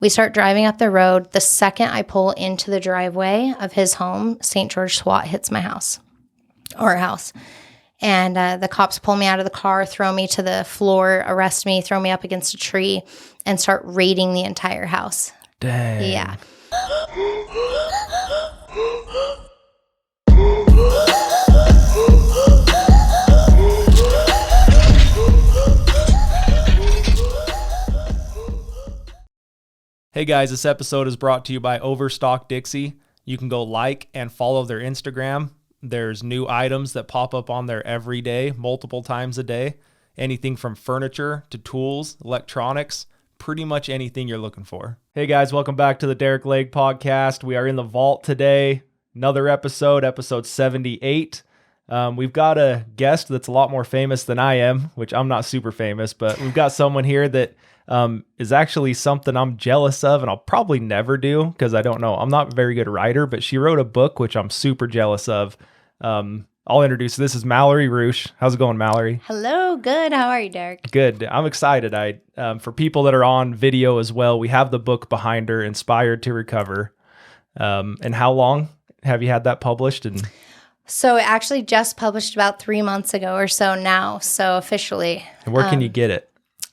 We start driving up the road. The second I pull into the driveway of his home, St. George SWAT hits my house, or house. And the cops pull me out of the car, throw me to the floor, arrest me, throw me up against a tree, and start raiding the entire house. Dang. Yeah. Hey guys, this episode is brought to you by Overstock Dixie. You can go like and follow their Instagram. There's new items that pop up on there every day, multiple times a day. Anything from furniture to tools, electronics, pretty much anything you're looking for. Hey guys, welcome back to the Derick Lake Podcast. We are in the vault today. Another episode 78. We've got a guest that's a lot more famous than I am, which I'm not super famous, but we've got someone here that is actually something I'm jealous of, and I'll probably never do because I don't know. I'm not a very good writer, but she wrote a book, which I'm super jealous of. I'll introduce. This is Malory Ruesch. How's it going, Malory? Hello. Good. How are you, Derick? Good. I'm excited. For people that are on video as well, we have the book behind her, Inspired to Recover. And how long have you had that published? So it actually just published about 3 months ago or so now. So officially. And where can you get it?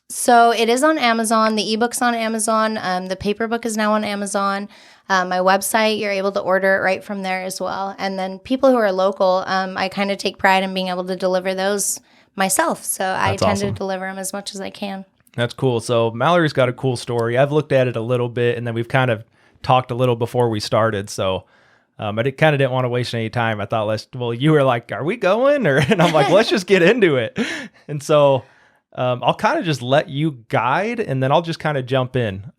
So it is on Amazon. The ebook's on Amazon. The paper book is now on Amazon. My website, you're able to order it right from there as well. And then people who are local, I kind of take pride in being able to deliver those myself. So I tend to deliver them as much as I can. That's cool. So Malory's got a cool story. I've looked at it a little bit, and then we've kind of talked a little before we started. So I kind of didn't want to waste any time. I thought, you were like, are we going? And I'm like, let's just get into it. And so I'll kind of just let you guide, and then I'll just kind of jump in.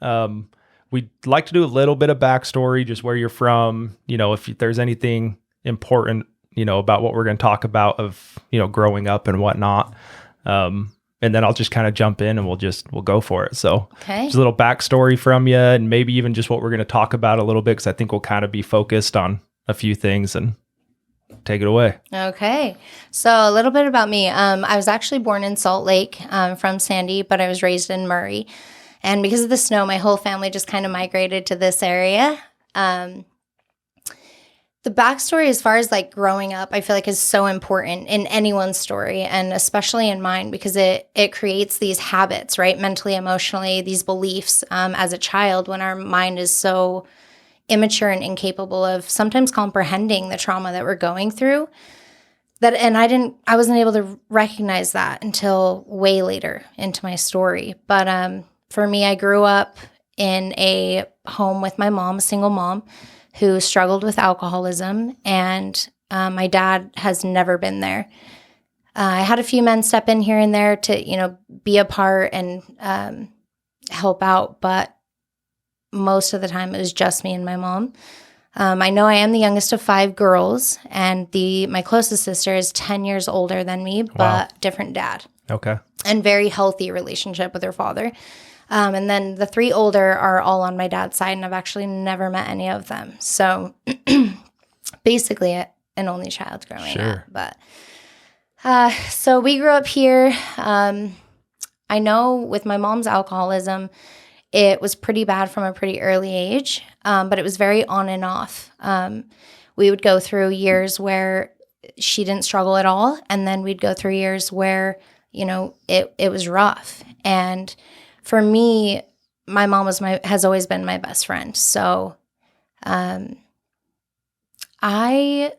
We'd like to do a little bit of backstory, just where you're from, if there's anything important, about what we're going to talk about of, growing up and whatnot. And then I'll just kind of jump in and we'll go for it. So just a little backstory from you, and maybe even just what we're going to talk about a little bit, because I think we'll kind of be focused on a few things. And take it away. Okay. So a little bit about me. I was actually born in Salt Lake from Sandy, but I was raised in Murray. And because of the snow, my whole family just kind of migrated to this area. The backstory as far as like growing up, I feel like is so important in anyone's story, and especially in mine, because it creates these habits, right? Mentally, emotionally, these beliefs as a child, when our mind is so immature and incapable of sometimes comprehending the trauma that we're going through. I wasn't able to recognize that until way later into my story. But for me, I grew up in a home with my mom, a single mom, who struggled with alcoholism, and my dad has never been there. I had a few men step in here and there to, be a part and help out, but most of the time it was just me and my mom. I know I am the youngest of 5 girls, and my closest sister is 10 years older than me, but different dad. Okay. And very healthy relationship with her father. And then the 3 older are all on my dad's side, and I've actually never met any of them. So basically an only child growing up. But so we grew up here. I know with my mom's alcoholism, it was pretty bad from a pretty early age, but it was very on and off. We would go through years where she didn't struggle at all, and then we'd go through years where, it was rough. And for me, my mom has always been my best friend. So if I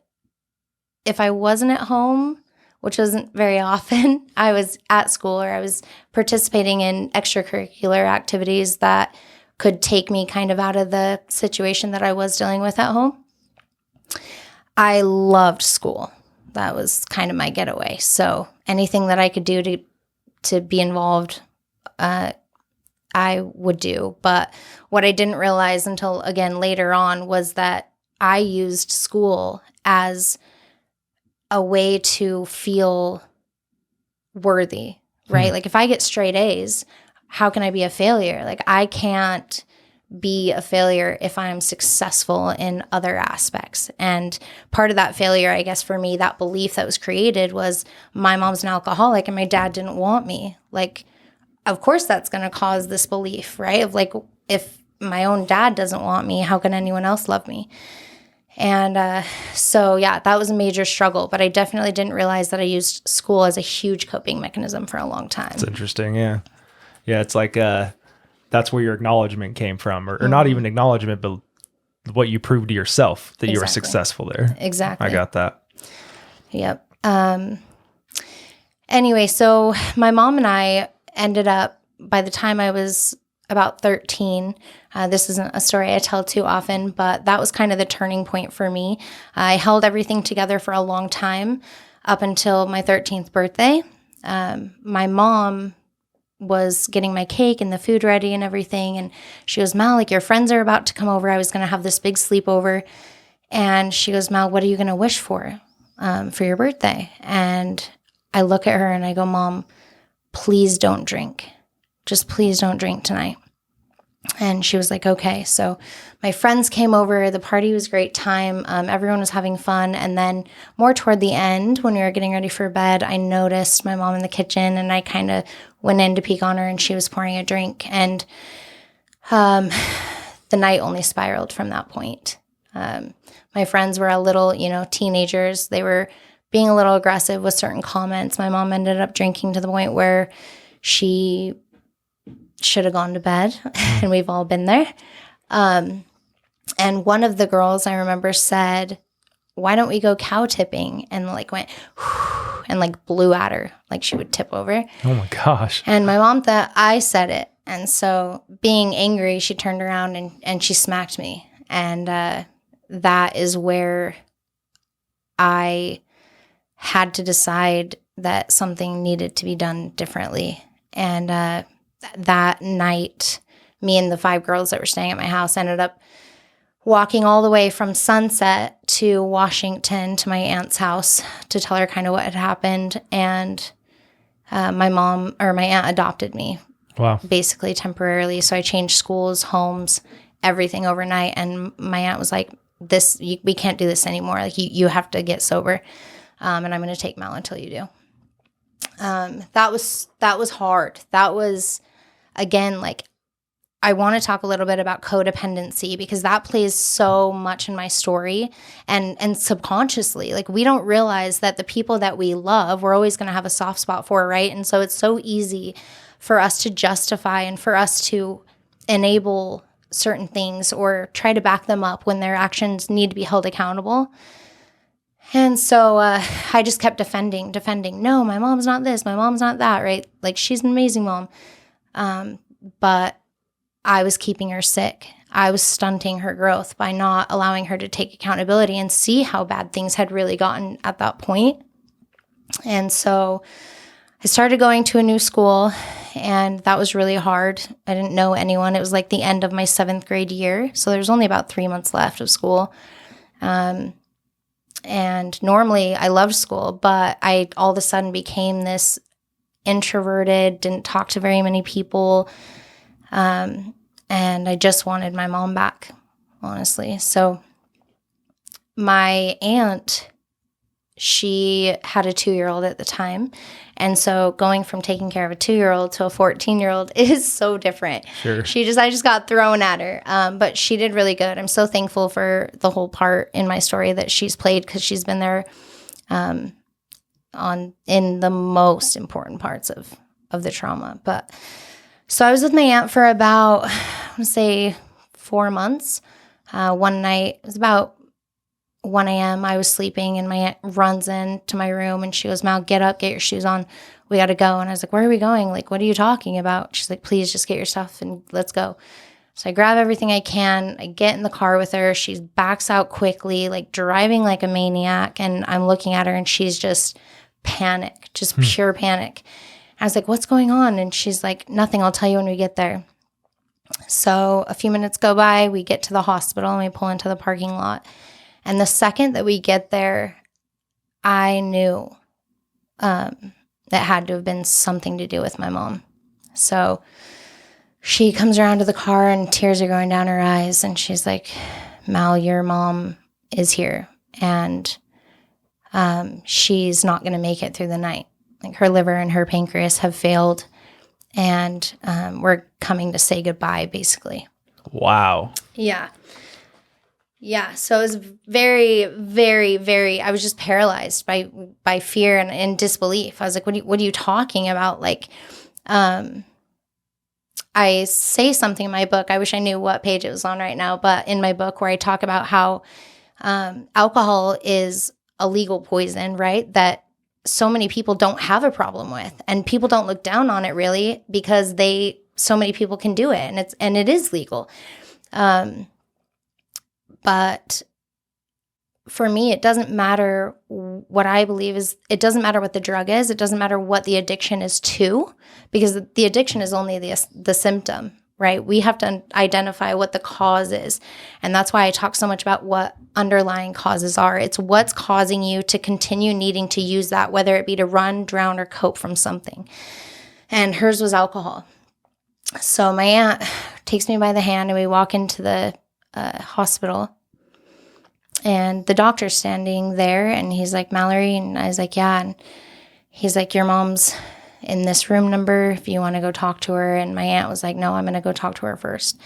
wasn't at home, which wasn't very often, I was at school, or I was participating in extracurricular activities that could take me kind of out of the situation that I was dealing with at home. I loved school. That was kind of my getaway. So anything that I could do to be involved, I would do. But what I didn't realize until, again, later on, was that I used school as a way to feel worthy, right? Like if I get straight A's, how can I be a failure? Like I can't be a failure if I'm successful in other aspects. And part of that failure, I guess for me, that belief that was created was my mom's an alcoholic and my dad didn't want me. Like, of course that's going to cause this belief, right? Of like, if my own dad doesn't want me, how can anyone else love me? And so, yeah, that was a major struggle. But I definitely didn't realize that I used school as a huge coping mechanism for a long time. It's interesting. Yeah. Yeah. It's like that's where your acknowledgement came from, or not even acknowledgement, but what you proved to yourself that you were successful there. Exactly. I got that. Yep. Anyway, so my mom and I ended up, by the time I was about 13, this isn't a story I tell too often, but that was kind of the turning point for me. I held everything together for a long time up until my 13th birthday. My mom was getting my cake and the food ready and everything. And she goes, Mal, like, your friends are about to come over. I was going to have this big sleepover. And she goes, Mal, what are you going to wish for your birthday? And I look at her and I go, Mom, please don't drink. Just please don't drink tonight. And she was like, okay. So my friends came over. The party was a great time. Everyone was having fun. And then more toward the end, when we were getting ready for bed, I noticed my mom in the kitchen, and I kind of went in to peek on her, and she was pouring a drink. And the night only spiraled from that point. My friends were a little, teenagers. They were being a little aggressive with certain comments. My mom ended up drinking to the point where she should have gone to bed, and we've all been there. And one of the girls I remember said, why don't we go cow tipping? And like went and like blew at her like she would tip over. Oh my gosh. And my mom thought I said it. And so being angry, she turned around and she smacked me. And that is where I had to decide that something needed to be done differently. And that night, me and the 5 girls that were staying at my house ended up walking all the way from Sunset to Washington to my aunt's house to tell her kind of what had happened. And my aunt adopted me. Wow. Basically temporarily. So I changed schools, homes, everything overnight. And my aunt was like, we can't do this anymore. Like, you have to get sober. And I'm going to take Mel until you do. That was hard. That was, again, like, I want to talk a little bit about codependency, because that plays so much in my story and subconsciously. Like, we don't realize that the people that we love, we're always going to have a soft spot for, right? And so it's so easy for us to justify and for us to enable certain things or try to back them up when their actions need to be held accountable. And so I just kept defending. No, my mom's not this. My mom's not that, right? Like, she's an amazing mom. But I was keeping her sick. I was stunting her growth by not allowing her to take accountability and see how bad things had really gotten at that point. And so I started going to a new school, and that was really hard. I didn't know anyone. It was like the end of my 7th grade year. So there's only about 3 months left of school. And normally I loved school, but I all of a sudden became this introverted, didn't talk to very many people. And I just wanted my mom back, honestly. So my aunt, she had a 2-year-old at the time. And so going from taking care of a 2-year-old to a 14-year-old is so different. Sure. I just got thrown at her. But she did really good. I'm so thankful for the whole part in my story that she's played, because she's been there in the most important parts of the trauma. But so I was with my aunt for about, I want to say 4 months. One night, it was about 1 a.m. I was sleeping, and my aunt runs into my room, and she goes, Mal, get up, get your shoes on. We got to go. And I was like, where are we going? Like, what are you talking about? She's like, please just get your stuff and let's go. So I grab everything I can. I get in the car with her. She backs out quickly, like driving like a maniac. And I'm looking at her, and she's just panic, just pure panic. I was like, what's going on? And she's like, nothing. I'll tell you when we get there. So a few minutes go by. We get to the hospital, and we pull into the parking lot. And the second that we get there, I knew that had to have been something to do with my mom. So she comes around to the car, and tears are going down her eyes. And she's like, Mal, your mom is here, and she's not going to make it through the night. Like, her liver and her pancreas have failed, and we're coming to say goodbye, basically. Wow. Yeah. Yeah. So it was very, very, very, I was just paralyzed by fear and disbelief. I was like, what are you talking about? Like, I say something in my book. I wish I knew what page it was on right now, but in my book where I talk about how alcohol is a legal poison, right? That so many people don't have a problem with, and people don't look down on it really because so many people can do it, and it is legal. But for me, it doesn't matter what I believe is, it doesn't matter what the drug is. It doesn't matter what the addiction is to, because the addiction is only the symptom, right? We have to identify what the cause is. And that's why I talk so much about what underlying causes are. It's what's causing you to continue needing to use that, whether it be to run, drown, or cope from something. And hers was alcohol. So my aunt takes me by the hand and we walk into the hospital. And the doctor's standing there and he's like, Malory? And I was like, yeah. And he's like, your mom's in this room number if you want to go talk to her. And my aunt was like, no, I'm going to go talk to her first.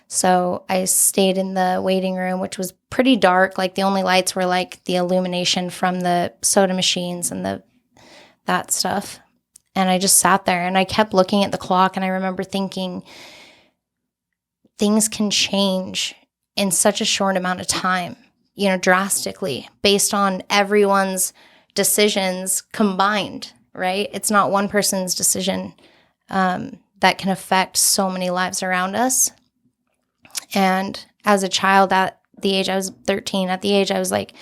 So I stayed in the waiting room, which was pretty dark. Like the only lights were like the illumination from the soda machines and that stuff. And I just sat there and I kept looking at the clock. And I remember thinking, things can change in such a short amount of time, drastically based on everyone's decisions combined, right? It's not one person's decision that can affect so many lives around us. And as a child, at the age I was 13, at the age I was like,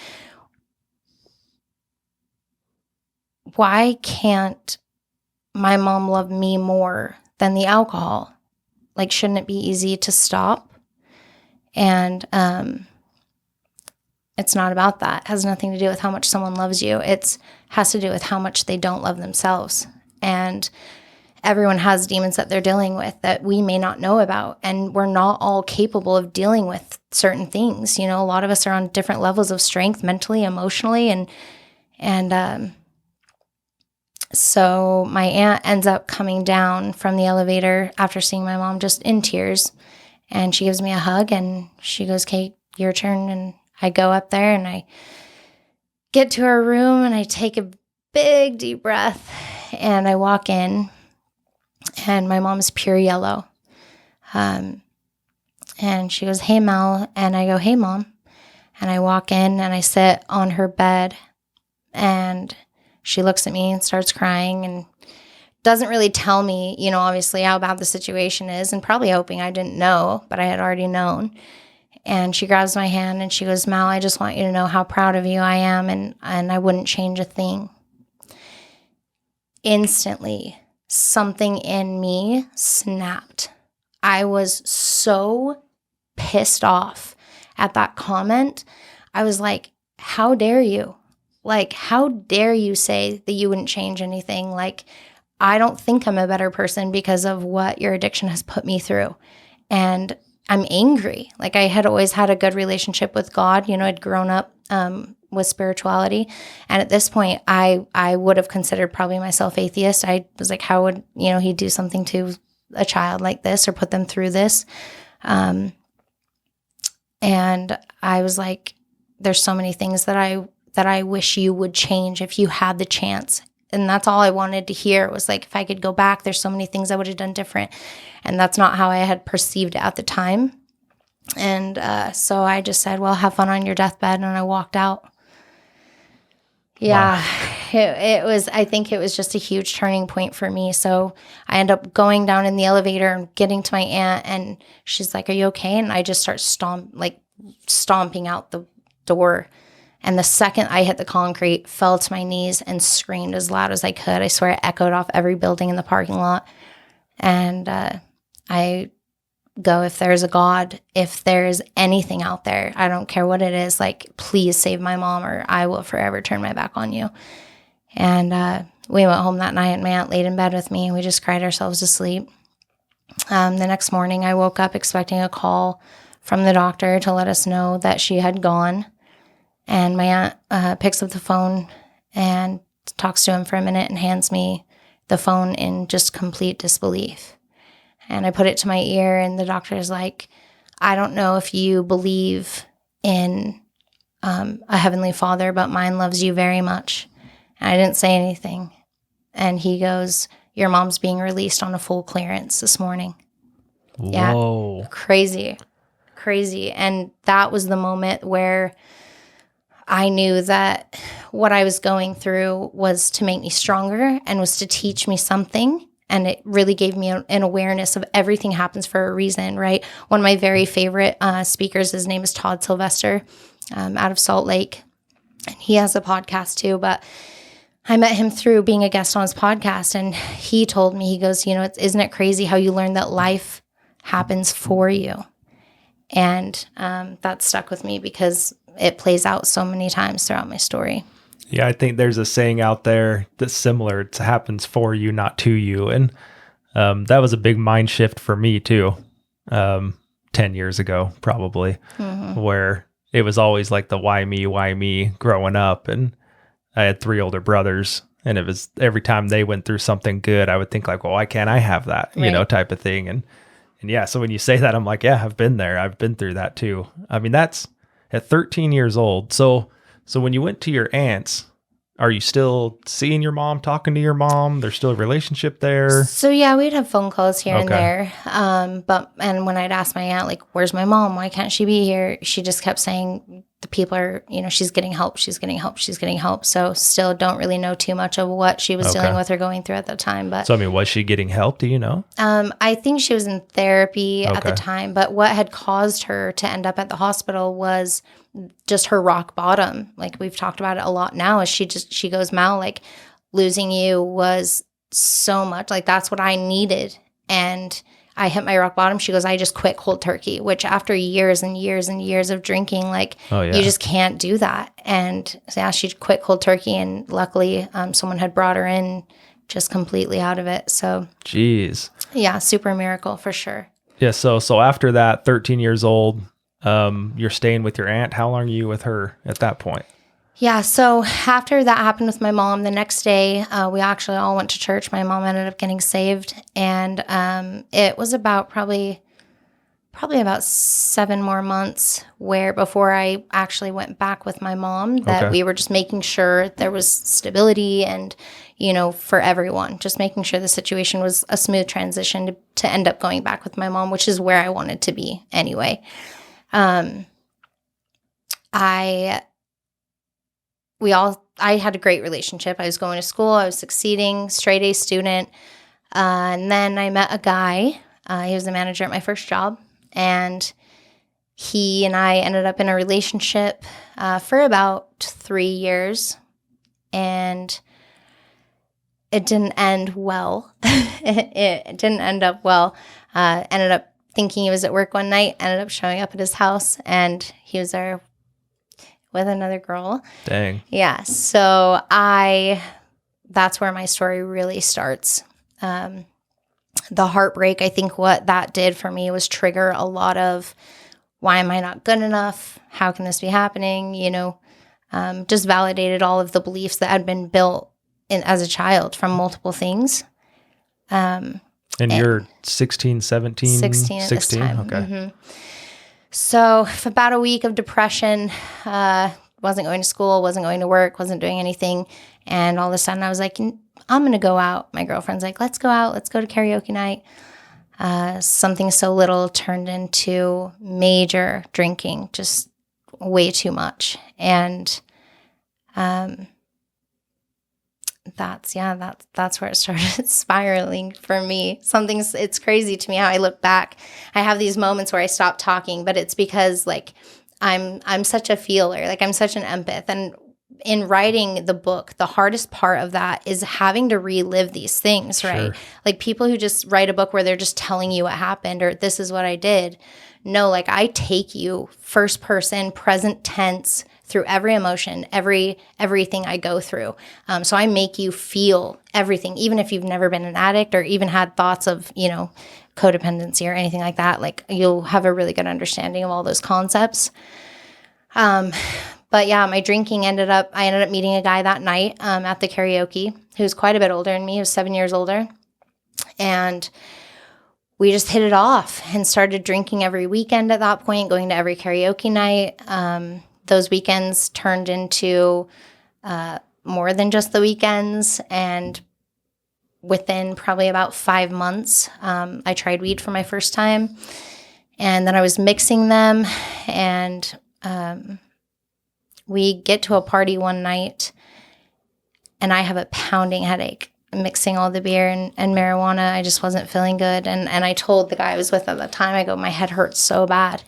why can't my mom love me more than the alcohol? Like, shouldn't it be easy to stop? And it's not about that. It has nothing to do with how much someone loves you. It has to do with how much they don't love themselves. And everyone has demons that they're dealing with that we may not know about. And we're not all capable of dealing with certain things. A lot of us are on different levels of strength, mentally, emotionally. And so my aunt ends up coming down from the elevator after seeing my mom, just in tears. And she gives me a hug and she goes, Kate, your turn. And I go up there and I get to her room and I take a big deep breath and I walk in and my mom's pure yellow. And she goes, hey, Mal. And I go, hey, Mom. And I walk in and I sit on her bed and she looks at me and starts crying and doesn't really tell me, obviously how bad the situation is, and probably hoping I didn't know, but I had already known. And she grabs my hand and she goes, Mal, I just want you to know how proud of you I am, and I wouldn't change a thing. Instantly, something in me snapped. I was so pissed off at that comment. I was like, how dare you? Like, how dare you say that you wouldn't change anything? Like, I don't think I'm a better person because of what your addiction has put me through. And I'm angry. Like, I had always had a good relationship with God. I'd grown up with spirituality. And at this point, I would have considered probably myself atheist. I was like, how would, he do something to a child like this or put them through this? And I was like, there's so many things that I wish you would change if you had the chance. And that's all I wanted to hear was like, if I could go back, there's so many things I would have done different. And that's not how I had perceived it at the time. And so I just said, well, have fun on your deathbed. And I walked out. Yeah, wow. I think it was just a huge turning point for me. So I end up going down in the elevator and getting to my aunt and she's like, are you okay? And I just start stomping out the door. And the second I hit the concrete, fell to my knees and screamed as loud as I could. I swear it echoed off every building in the parking lot. And I go, if there's a God, if there's anything out there, I don't care what it is, like, please save my mom or I will forever turn my back on you. And we went home that night and my aunt laid in bed with me and we just cried ourselves to sleep. The next morning I woke up expecting a call from the doctor to let us know that she had gone. And my aunt picks up the phone and talks to him for a minute and hands me the phone in just complete disbelief. And I put it to my ear and the doctor is like, I don't know if you believe in a heavenly Father, but mine loves you very much. And I didn't say anything. And he goes, your mom's being released on a full clearance this morning. Whoa. Yeah, crazy. And that was the moment where I knew that what I was going through was to make me stronger and was to teach me something. And it really gave me an awareness of everything happens for a reason, right? One of my very favorite speakers, his name is Todd Sylvester, out of Salt Lake. And he has a podcast too, but I met him through being a guest on his podcast. And he told me, he goes, isn't it crazy how you learn that life happens for you? And that stuck with me because it plays out so many times throughout my story. Yeah, I think there's a saying out there that's similar. It happens for you, not to you. And that was a big mind shift for me too, 10 years ago, probably, where it was always like the why me growing up. And I had 3 older brothers, and it was every time they went through something good, I would think like, well, why can't I have that, type of thing. And yeah, so when you say that, I'm like, yeah, I've been there. I've been through that too. I mean, that's at 13 years old. So when you went to your aunt's, are you still seeing your mom, talking to your mom? There's still a relationship there? So yeah, we'd have phone calls here and there. And when I'd ask my aunt, like, where's my mom? Why can't she be here? She just kept saying the people are, she's getting help. So still don't really know too much of what she was dealing with or going through at the time. But so, I mean, was she getting help? Do you know? I think she was in therapy at the time, but what had caused her to end up at the hospital was just her rock bottom. Like we've talked about it a lot now, is she goes, Mal, like losing you was so much, like that's what I needed. And I hit my rock bottom. She goes, I just quit cold turkey, which after years and years and years of drinking, like you just can't do that. And so, yeah, she quit cold turkey, and luckily someone had brought her in just completely out of it. So, jeez. Yeah, super miracle for sure. Yeah. So after that, 13 years old, you're staying with your aunt. How long are you with her at that point? Yeah, so after that happened with my mom, the next day we actually all went to church. My mom ended up getting saved, and it was about probably about 7 more months before I actually went back with my mom, that we were just making sure there was stability and, for everyone, just making sure the situation was a smooth transition to end up going back with my mom, which is where I wanted to be anyway. I had a great relationship. I was going to school. I was succeeding, straight A student. And then I met a guy. He was the manager at my first job. And he and I ended up in a relationship for about 3 years. And it didn't end well. It didn't end up well. Ended up thinking he was at work one night, ended up showing up at his house, and he was there with another girl. Dang. Yeah. So that's where my story really starts. The heartbreak, I think what that did for me was trigger a lot of, why am I not good enough? How can this be happening? Just validated all of the beliefs that had been built as a child from multiple things. And you're 16, 17? 16 at this time. Okay. Mm-hmm. So for about a week of depression, wasn't going to school, wasn't going to work, wasn't doing anything. And all of a sudden I was like, I'm going to go out. My girlfriend's like, let's go out. Let's go to karaoke night. Something so little turned into major drinking, just way too much. And that's where it started spiraling for me. It's crazy to me how I look back. I have these moments where I stop talking, but it's because like I'm such a feeler, like I'm such an empath. And in writing the book, the hardest part of that is having to relive these things, right? Sure. Like people who just write a book where they're just telling you what happened or this is what I did. No, like I take you first person, present tense, through every emotion, everything I go through. So I make you feel everything, even if you've never been an addict or even had thoughts of, codependency or anything like that. Like you'll have a really good understanding of all those concepts. But yeah, my drinking I ended up meeting a guy that night at the karaoke who was quite a bit older than me. He was 7 years older. And we just hit it off and started drinking every weekend at that point, going to every karaoke night. Those weekends turned into more than just the weekends. And within probably about 5 months, I tried weed for my first time. And then I was mixing them. And we get to a party one night, and I have a pounding headache mixing all the beer and marijuana. I just wasn't feeling good. And I told the guy I was with at the time, I go, my head hurts so bad.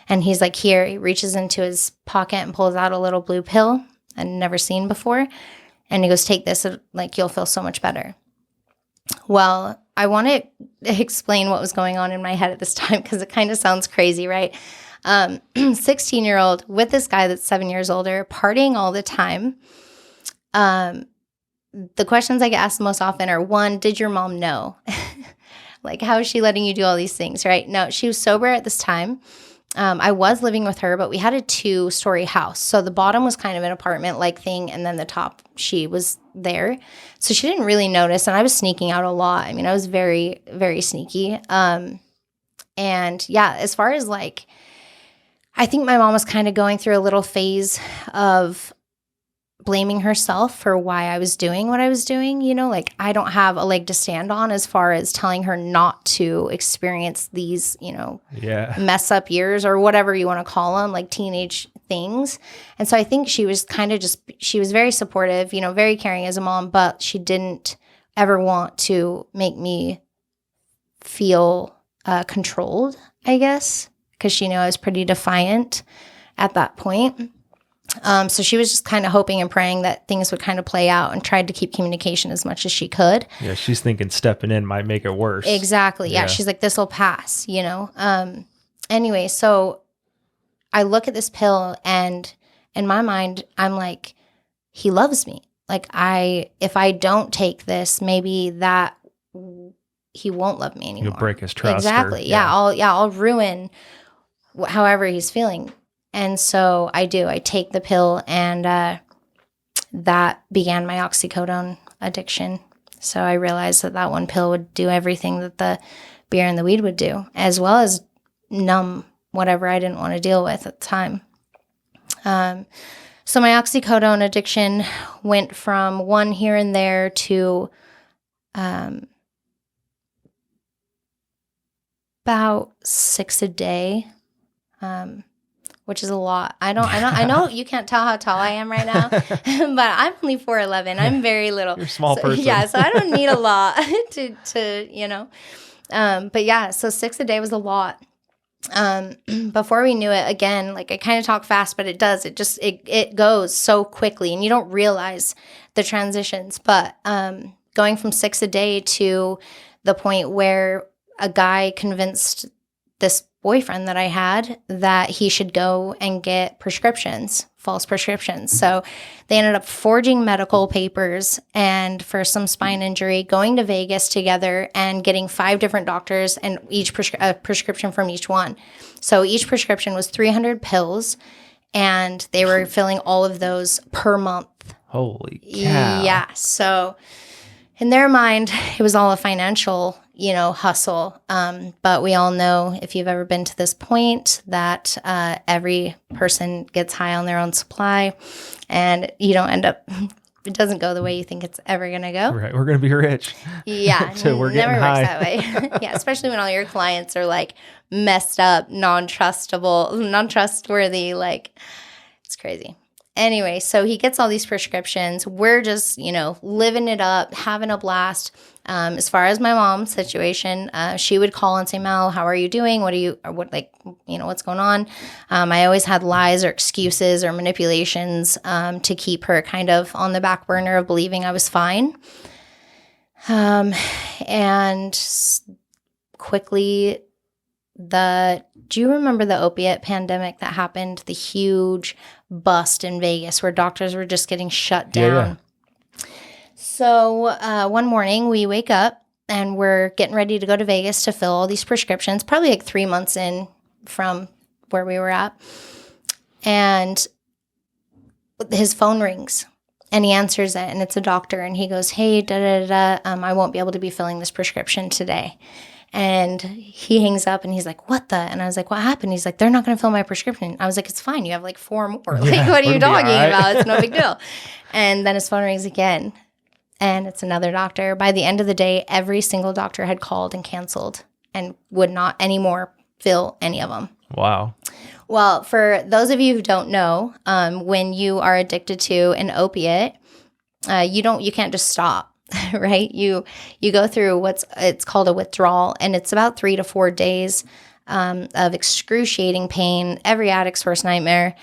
And he's like, here. He reaches into his pocket and pulls out a little blue pill I'd never seen before. And he goes, take this. Like, you'll feel so much better. Well, I want to explain what was going on in my head at this time, because it kind of sounds crazy, right? 16-year-old with this guy that's 7 years older, partying all the time. The questions I get asked the most often are, one, did your mom know? Like, how is she letting you do all these things, right? No, she was sober at this time. I was living with her, but we had a 2-story house. So the bottom was kind of an apartment-like thing, and then the top, she was there. So she didn't really notice, and I was sneaking out a lot. I mean, I was very, very sneaky. And yeah, as far as like, I think my mom was kind of going through a little phase of blaming herself for why I was doing what I was doing. You know, like, I don't have a leg to stand on as far as telling her not to experience these, you know, mess up years or whatever you want to call them, like teenage things. And so I think she was kind of just, she was very supportive, you know, very caring as a mom, but she didn't ever want to make me feel controlled, I guess, because she knew I was pretty defiant at that point. So she was just kind of hoping and praying that things would kind of play out, and tried to keep communication as much as she could. Yeah, she's thinking stepping in might make it worse. Exactly. Yeah. She's like, this will pass, you know? Anyway, so I look at this pill, and in my mind, I'm like, he loves me. Like, if I don't take this, maybe that he won't love me anymore. You'll break his trust. Exactly. I'll ruin however he's feeling. And so I do. I take the pill, and that began my oxycodone addiction. So I realized that one pill would do everything that the beer and the weed would do, as well as numb whatever I didn't want to deal with at the time. So my oxycodone addiction went from one here and there to about 6 a day. Which is a lot. I know you can't tell how tall I am right now, but I'm only 4'11". I'm very little. You're a small person. Yeah, so I don't need a lot to you know. But yeah, so 6 a day was a lot. Before we knew it, again, like, I kind of talk fast, but it does. It goes so quickly, and you don't realize the transitions. But going from 6 a day to the point where a guy convinced this boyfriend that I had that he should go and get false prescriptions. So they ended up forging medical papers and for some spine injury, going to Vegas together and getting 5 different doctors and each prescription from each one. So each prescription was 300 pills, and they were filling all of those per month. Holy cow. Yeah. So in their mind, it was all a financial, you know, hustle. But we all know, if you've ever been to this point, that every person gets high on their own supply, and you don't end up, it doesn't go the way you think it's ever going to go. Right. We're going to be rich. Yeah. So we're never getting works high. that way. Yeah. Especially when all your clients are like messed up, non-trustworthy. Like, it's crazy. Anyway, so he gets all these prescriptions. We're just, you know, living it up, having a blast. As far as my mom's situation, she would call and say, Mal, how are you doing? What's going on? I always had lies or excuses or manipulations to keep her kind of on the back burner of believing I was fine. And quickly, do you remember the opiate pandemic that happened? The huge bust in Vegas where doctors were just getting shut down. Yeah. So one morning we wake up and we're getting ready to go to Vegas to fill all these prescriptions, probably like 3 months in from where we were at. And his phone rings and he answers it, and it's a doctor, and he goes, hey, I won't be able to be filling this prescription today. And he hangs up and he's like, what the? And I was like, what happened? He's like, they're not going to fill my prescription. I was like, it's fine. You have like 4 more. Like, what are you talking about? It's no big deal. And then his phone rings again. And it's another doctor. By the end of the day, every single doctor had called and canceled and would not anymore fill any of them. Wow. Well, for those of you who don't know, when you are addicted to an opiate, you can't just stop, right? You go through it's called a withdrawal, and it's about 3 to 4 days of excruciating pain, every addict's worst nightmare.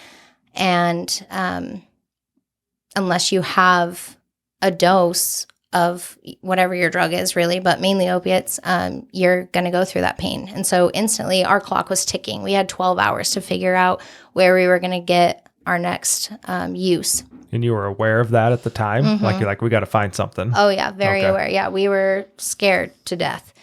And unless you have a dose of whatever your drug is, really, but mainly opiates, you're going to go through that pain. And so instantly our clock was ticking. We had 12 hours to figure out where we were going to get our next use. And you were aware of that at the time? Mm-hmm. Like, you're like, we got to find something. Oh, yeah. Very aware. Yeah. We were scared to death.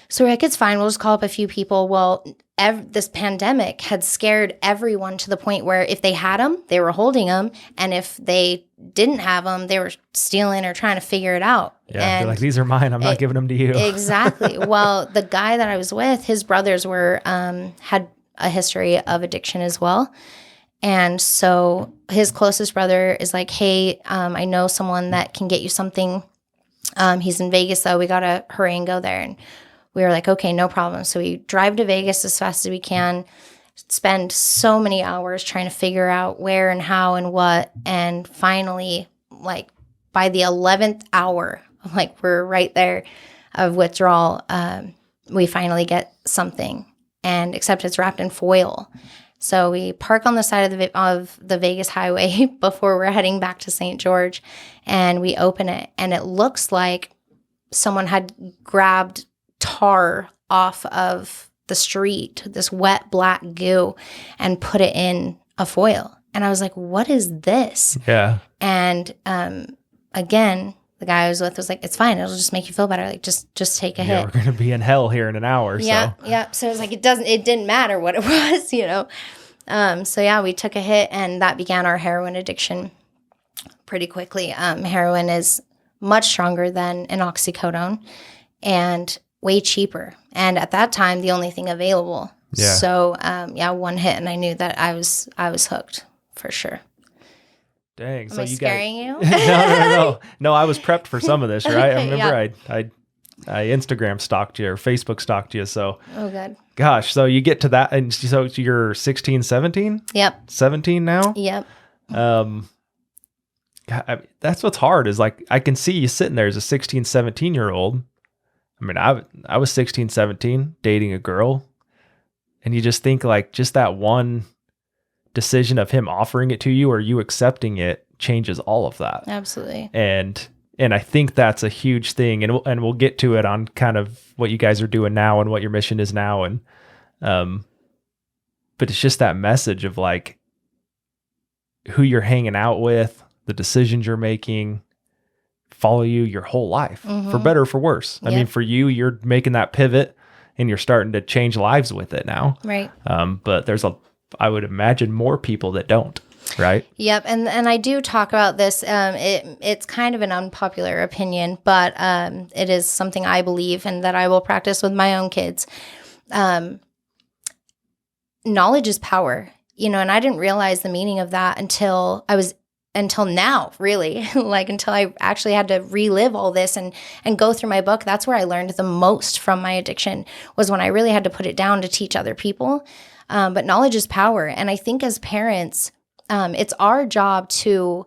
So we're like, it's fine. We'll just call up a few people. Well, this pandemic had scared everyone to the point where if they had them, they were holding them. And if they didn't have them, they were stealing or trying to figure it out. Yeah, and they're like, these are mine. I'm not giving them to you. Exactly. Well, the guy that I was with, his brothers were had a history of addiction as well. And so his closest brother is like, hey, I know someone that can get you something. He's in Vegas, though. We got to hurry and go there. And we were like, okay, no problem. So we drive to Vegas as fast as we can, spend so many hours trying to figure out where and how and what. And finally, like by the 11th hour, like we're right there of withdrawal, we finally get something. And except it's wrapped in foil. So we park on the side of the Vegas highway before we're heading back to St. George, and we open it. And it looks like someone had grabbed tar off of the street, this wet black goo, and put it in a foil. And I was like, what is this? Yeah. And again, the guy I was with was like, it's fine. It'll just make you feel better. Like, just take a hit. We're going to be in hell here in an hour. Yeah. So. Yeah. So it was like, it didn't matter what it was, you know? So yeah, we took a hit, and that began our heroin addiction pretty quickly. Heroin is much stronger than an oxycodone and way cheaper. And at that time, the only thing available. Yeah. So one hit, and I knew that I was hooked for sure. Dang. Am I scaring you? No, I was prepped for some of this, right? I remember yeah. I Instagram stalked you or Facebook stalked you. So, oh, good. Gosh. So you get to that. And so you're 16, 17? Yep. 17 now? Yep. That's what's hard is like, I can see you sitting there as a 16, 17-year-old. I mean, I was 16, 17 dating a girl, and you just think like just that one decision of him offering it to you or you accepting it changes all of that. Absolutely. And I think that's a huge thing, and we'll get to it on kind of what you guys are doing now and what your mission is now. And, but it's just that message of like who you're hanging out with, the decisions you're making, follow you your whole life, for better or for worse. I mean, for you, you're making that pivot and you're starting to change lives with it now. Right. But I would imagine more people that don't. Right. Yep. And I do talk about this. It's kind of an unpopular opinion, but it is something I believe and that I will practice with my own kids. Knowledge is power, and I didn't realize the meaning of that until now, really, like until I actually had to relive all this and go through my book. That's where I learned the most from my addiction, was when I really had to put it down to teach other people. But knowledge is power. And I think as parents, it's our job to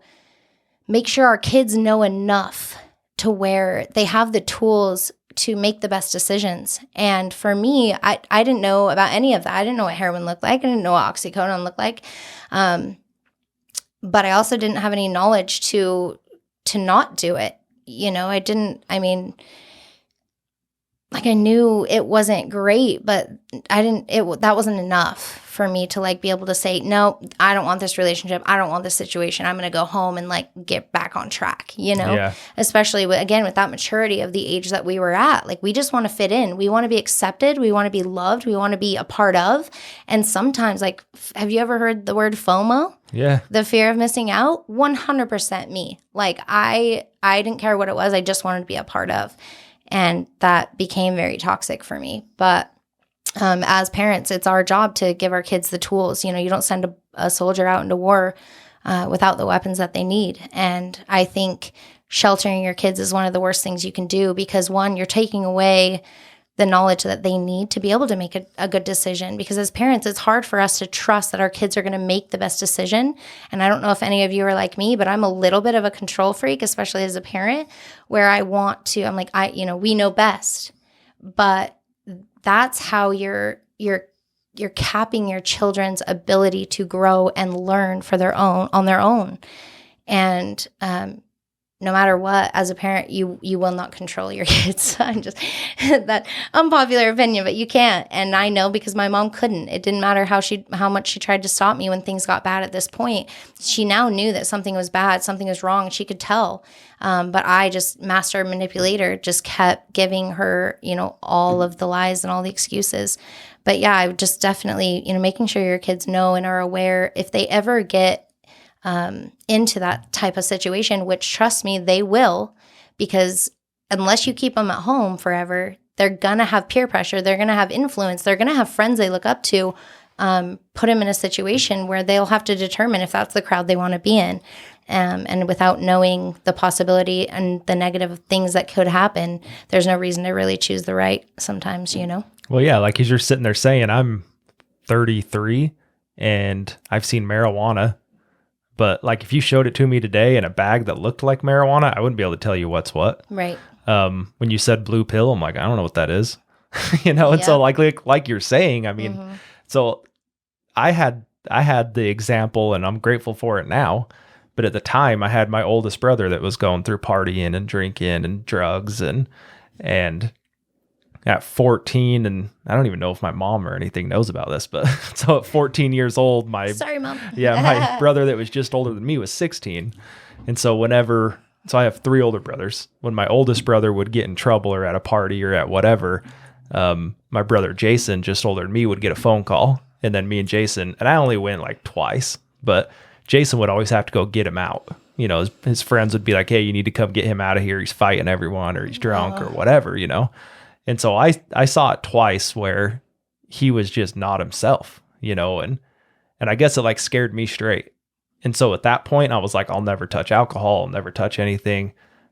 make sure our kids know enough to where they have the tools to make the best decisions. And for me, I didn't know about any of that. I didn't know what heroin looked like. I didn't know what oxycodone looked like. But I also didn't have any knowledge to not do it. I knew it wasn't great, but that wasn't enough for me to like be able to say, no, I don't want this relationship. I don't want this situation. I'm going to go home and like get back on track, Yeah. Especially with that maturity of the age that we were at. Like, we just want to fit in. We want to be accepted. We want to be loved. We want to be a part of. And sometimes, like, have you ever heard the word FOMO? Yeah. The fear of missing out? 100% me. Like, I didn't care what it was. I just wanted to be a part of. And that became very toxic for me. But as parents, it's our job to give our kids the tools. You don't send a soldier out into war without the weapons that they need. And I think sheltering your kids is one of the worst things you can do, because one, you're taking away the knowledge that they need to be able to make a good decision. Because as parents, it's hard for us to trust that our kids are going to make the best decision. And I don't know if any of you are like me, but I'm a little bit of a control freak, especially as a parent, where I'm like, we know best. But that's how you're capping your children's ability to grow and learn on their own. And no matter what, as a parent, you will not control your kids. I'm just that unpopular opinion, but you can't. And I know, because my mom couldn't. It didn't matter how much she tried to stop me when things got bad at this point. She now knew that something was bad, something was wrong. She could tell. But I, just master manipulator, just kept giving her, all of the lies and all the excuses. But yeah, I would just definitely, making sure your kids know and are aware if they ever get into that type of situation, which, trust me, they will, because unless you keep them at home forever, they're going to have peer pressure. They're going to have influence. They're going to have friends they look up to, put them in a situation where they'll have to determine if that's the crowd they want to be in. And without knowing the possibility and the negative things that could happen, there's no reason to really choose the right sometimes, Well, yeah, like as you're sitting there saying, I'm 33 and I've seen marijuana. But like if you showed it to me today in a bag that looked like marijuana, I wouldn't be able to tell you what's what. Right. When you said blue pill, I'm like, I don't know what that is. And so like you're saying, I mean, so I had the example, and I'm grateful for it now. But at the time, I had my oldest brother that was going through partying and drinking and drugs and at 14, and I don't even know if my mom or anything knows about this, but so at 14 years old, sorry, Mom. My brother that was just older than me was 16. And so so I have 3 older brothers. When my oldest brother would get in trouble or at a party or at whatever, my brother Jason, just older than me, would get a phone call. And then me and Jason, and I only went like twice, but Jason would always have to go get him out. His friends would be like, hey, you need to come get him out of here. He's fighting everyone, or he's drunk or whatever, And so I saw it twice where he was just not himself, and I guess it like scared me straight. And so at that point I was like, I'll never touch alcohol. I'll never touch anything.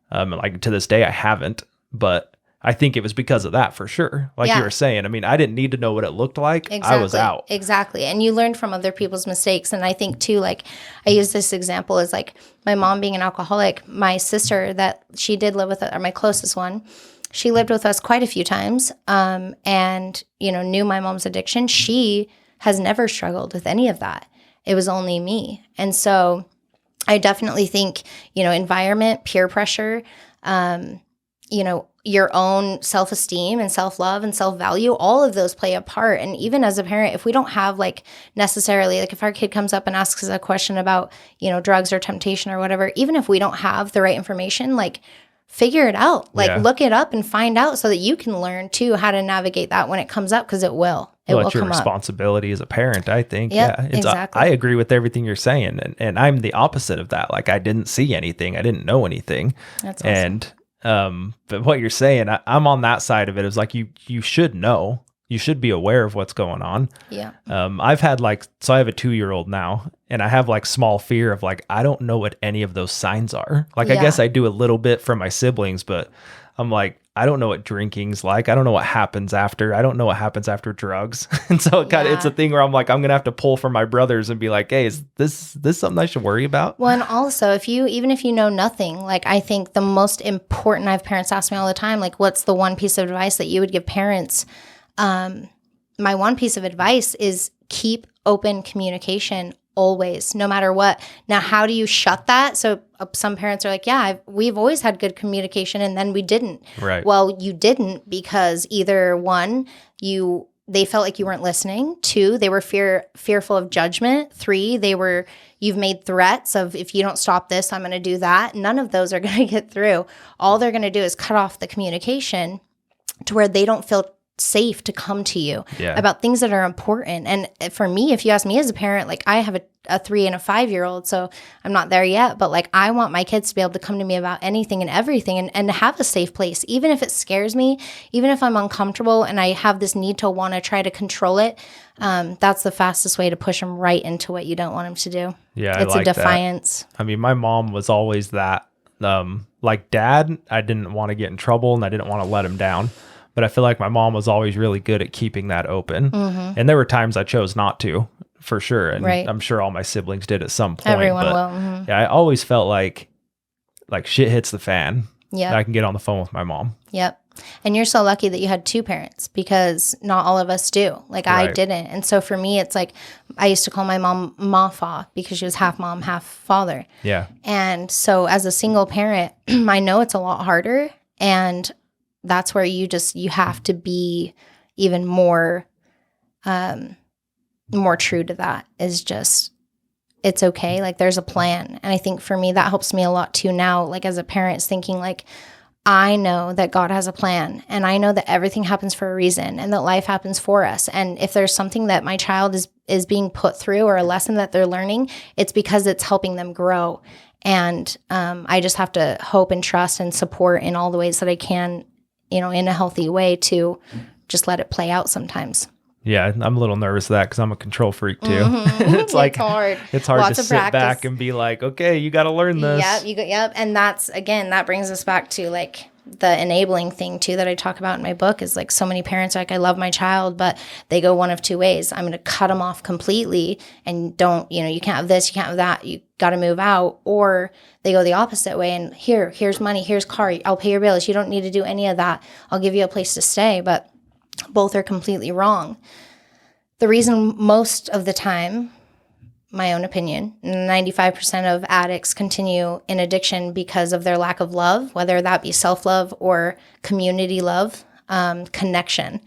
And like to this day I haven't, but I think it was because of that for sure. Like you were saying, I mean, I didn't need to know what it looked like. Exactly. I was out. Exactly. And you learned from other people's mistakes. And I think too, like I use this example as like my mom being an alcoholic, my sister that she did live with, or my closest one, she lived with us quite a few times, and, knew my mom's addiction. She has never struggled with any of that. It was only me. And so I definitely think, environment, peer pressure, your own self-esteem and self-love and self-value, all of those play a part. And even as a parent, if we don't have necessarily, if our kid comes up and asks us a question about, drugs or temptation or whatever, even if we don't have the right information, figure it out, look it up and find out so that you can learn too how to navigate that when it comes up, because it will come up. It's your responsibility as a parent, I think. Yep, exactly. I agree with everything you're saying, and I'm the opposite of that. Like I didn't see anything, I didn't know anything. That's awesome. And but what you're saying, I'm on that side of it. Is like you should know. You should be aware of what's going on. Yeah. I've had I have a 2-year-old now, and I have small fear of I don't know what any of those signs are. I guess I do a little bit from my siblings, but I'm like, I don't know what drinking's like. I don't know what happens after. I don't know what happens after drugs. And so it's a thing where I'm like, I'm going to have to pull from my brothers and be like, hey, is this something I should worry about? Well, and also even if you know nothing, I think the most important, I have parents ask me all the time, what's the one piece of advice that you would give parents? My one piece of advice is keep open communication always, no matter what. Now, how do you shut that? So some parents are like, yeah, we've always had good communication, and then we didn't. Right. Well, you didn't because either one, they felt like you weren't listening. 2, they were fearful of judgment. 3, you've made threats of, if you don't stop this, I'm going to do that. None of those are going to get through. All they're going to do is cut off the communication to where they don't feel safe to come to you Yeah. about things that are important. And for me, if you ask me as a parent, like I have a 3 and a 5-year-old, so I'm not there yet, but like I want my kids to be able to come to me about anything and everything and have a safe place, even if it scares me, even if I'm uncomfortable and I have this need to want to try to control it. That's the fastest way to push them right into what you don't want them to do. Yeah, It's I like a defiance. that. I mean, my mom was always that. Like dad, I didn't want to get in trouble and I didn't want to let him down. But I feel like my mom was always really good at keeping that open. And there were times I chose not to, for sure. And Right. I'm sure all my siblings did at some point. Everyone but will. yeah, I always felt like shit hits the fan. Yeah. I can get on the phone with my mom. Yep. And you're so lucky that you had 2 parents, because not all of us do. Like I Right. didn't. And so for me, it's like I used to call my mom Mafa because she was half mom, half father. Yeah. And so as a single parent, I know it's a lot harder. And that's where you have to be even more true to that, is just, it's okay. Like there's a plan. And I think for me, that helps me a lot too now, like as a parent, is thinking like, I know that God has a plan, and I know that everything happens for a reason, and that life happens for us. And if there's something that my child is being put through, or a lesson that they're learning, it's because it's helping them grow. And I just have to hope and trust and support in all the ways that I can, in a healthy way, to just let it play out sometimes. Yeah, I'm a little nervous of that because I'm a control freak too. It's like hard. It's hard Lots to of sit practice. back and be like, okay, you got to learn this. Yep. And that's, again, that brings us back to like the enabling thing too that I talk about in my book, is like so many parents are like, I love my child, but they go one of 2 ways. I'm going to cut them off completely and don't, you can't have this, you can't have that, you got to move out. Or they go the opposite way and here's money, here's car, I'll pay your bills. You don't need to do any of that. I'll give you a place to stay. But both are completely wrong. The reason most of the time, my own opinion, 95% of addicts continue in addiction because of their lack of love, whether that be self-love or community love, connection.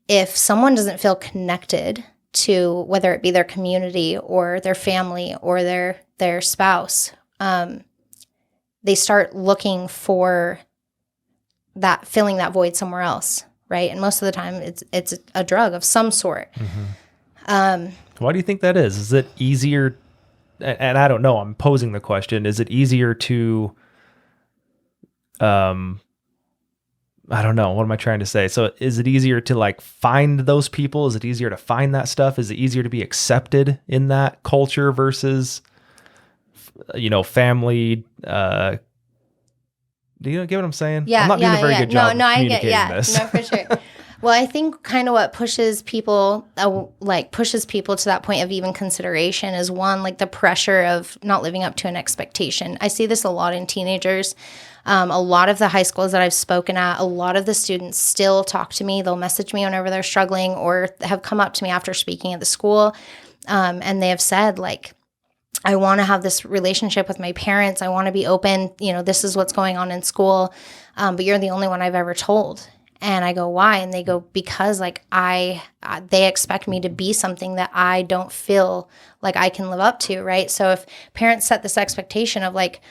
If someone doesn't feel connected to, whether it be their community or their family or their spouse, they start looking for that, filling that void somewhere else. Right. And most of the time it's a drug of some sort. Why do you think that is? Is it easier? And I don't know, I'm posing the question. Is it easier to, I don't know. What am I trying to say? So is it easier to like find those people? Is it easier to find that stuff? Is it easier to be accepted in that culture versus, family, do you get what I'm saying? Yeah, I'm not doing a very good job of communicating this. No, for sure. Well, I think kind of what pushes people to that point of even consideration is, one, like the pressure of not living up to an expectation. I see this a lot in teenagers. A lot of the high schools that I've spoken at, a lot of the students still talk to me. They'll message me whenever they're struggling, or have come up to me after speaking at the school, and they have said like, I want to have this relationship with my parents. I want to be open. This is what's going on in school. But you're the only one I've ever told. And I go, why? And they go, because like they expect me to be something that I don't feel like I can live up to. Right. So if parents set this expectation of like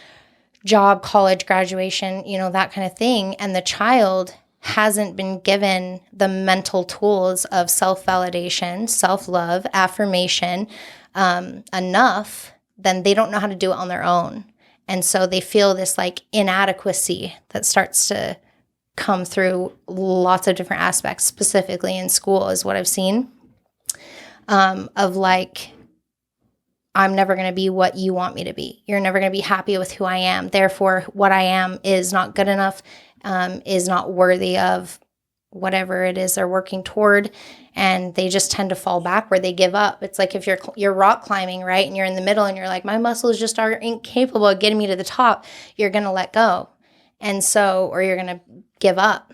job, college, graduation, that kind of thing, and the child hasn't been given the mental tools of self-validation, self-love, affirmation, enough, then they don't know how to do it on their own. And so they feel this like inadequacy that starts to come through lots of different aspects, specifically in school is what I've seen, of like, I'm never going to be what you want me to be. You're never going to be happy with who I am. Therefore, what I am is not good enough, is not worthy of whatever it is they're working toward. And they just tend to fall back, where they give up. It's like if you're rock climbing, right? And you're in the middle and you're like, my muscles just are incapable of getting me to the top. You're going to let go. And so, or you're going to give up.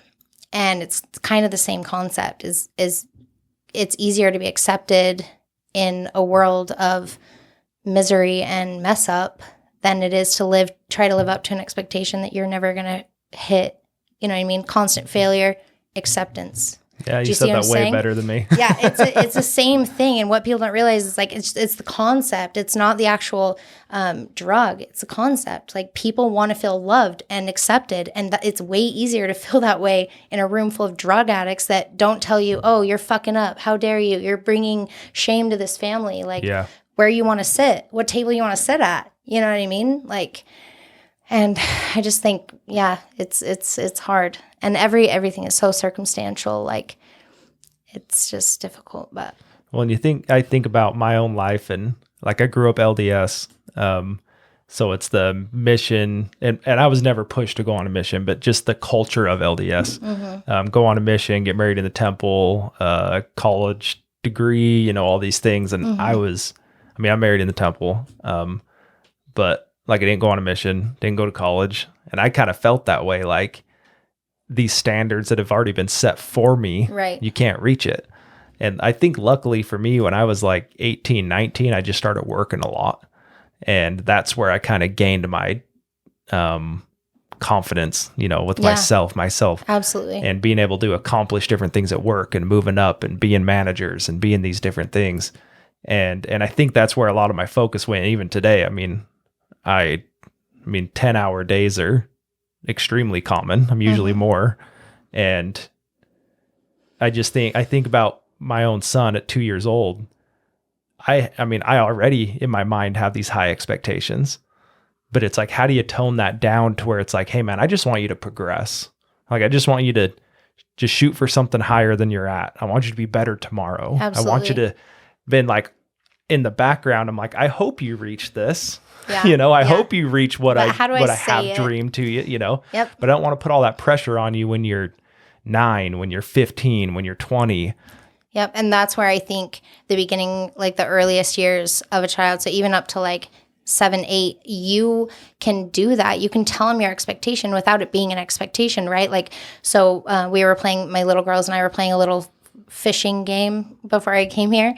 And it's kind of the same concept is it's easier to be accepted in a world of misery and mess up than it is to try to live up to an expectation that you're never going to hit. You know what I mean? Constant failure, acceptance. Yeah, Do you see said what that I'm way saying? better than me. Yeah, it's the same thing. And what people don't realize is like it's the concept. It's not the actual drug. It's the concept. Like people want to feel loved and accepted, and it's way easier to feel that way in a room full of drug addicts that don't tell you, "Oh, you're fucking up. How dare you? You're bringing shame to this family." Like Yeah. where you want to sit, what table you want to sit at. You know what I mean? Like. And I just think, yeah, it's hard, and everything is so circumstantial. Like, it's just difficult. But Well, and I think about my own life, and like I grew up LDS, so it's the mission, and I was never pushed to go on a mission, but just the culture of LDS, go on a mission, get married in the temple, college degree, you know, all these things, and I'm married in the temple, but like I didn't go on a mission, didn't go to college. And I kind of felt that way. Like these standards that have already been set for me, Right. you can't reach it. And I think luckily for me, when I was like 18, 19, I just started working a lot. And that's where I kind of gained my confidence, you know, with myself. Absolutely. And being able to accomplish different things at work and moving up and being managers and being these different things. And I think that's where a lot of my focus went even today. I mean, 10-hour days are extremely common. I'm usually more. And I think about my own son at 2 years old. I already in my mind have these high expectations, but it's like, how do you tone that down to where it's like, hey man, I just want you to progress. Like, I just want you to just shoot for something higher than you're at. I want you to be better tomorrow. Absolutely. I want you to been like in the background. I'm like, I hope you reach this. Yeah. You know, I hope you reach what I have it? dreamed to you, you know, Yep. but I don't want to put all that pressure on you when you're 9, when you're 15, when you're 20. Yep. And that's where I think the beginning, like the earliest years of a child, so even up to like 7, 8, you can do that. You can tell them your expectation without it being an expectation, right? Like, so my little girls and I were playing a little fishing game before I came here.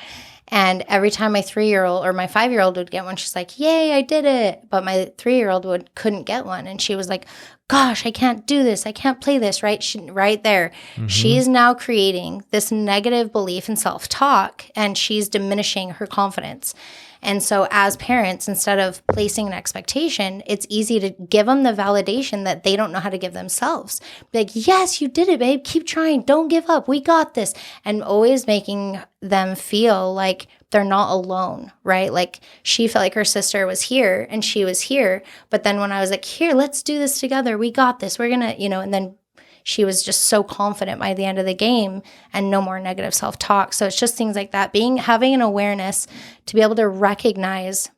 And every time my 3-year-old or my 5-year-old would get one, she's like, "Yay, I did it!" But my 3-year-old couldn't get one, and she was like, "Gosh, I can't do this. I can't play this." Right, right there, she's now creating this negative belief and self-talk, and she's diminishing her confidence. And so, as parents, instead of placing an expectation, it's easy to give them the validation that they don't know how to give themselves. Be like, "Yes, you did it, babe. Keep trying. Don't give up. We got this." And always making them feel like they're not alone, right? Like she felt like her sister was here and she was here. But then when I was like, "Here, let's do this together. We got this. We're going to, and then she was just so confident by the end of the game and no more negative self-talk. So it's just things like that, having an awareness to be able to recognize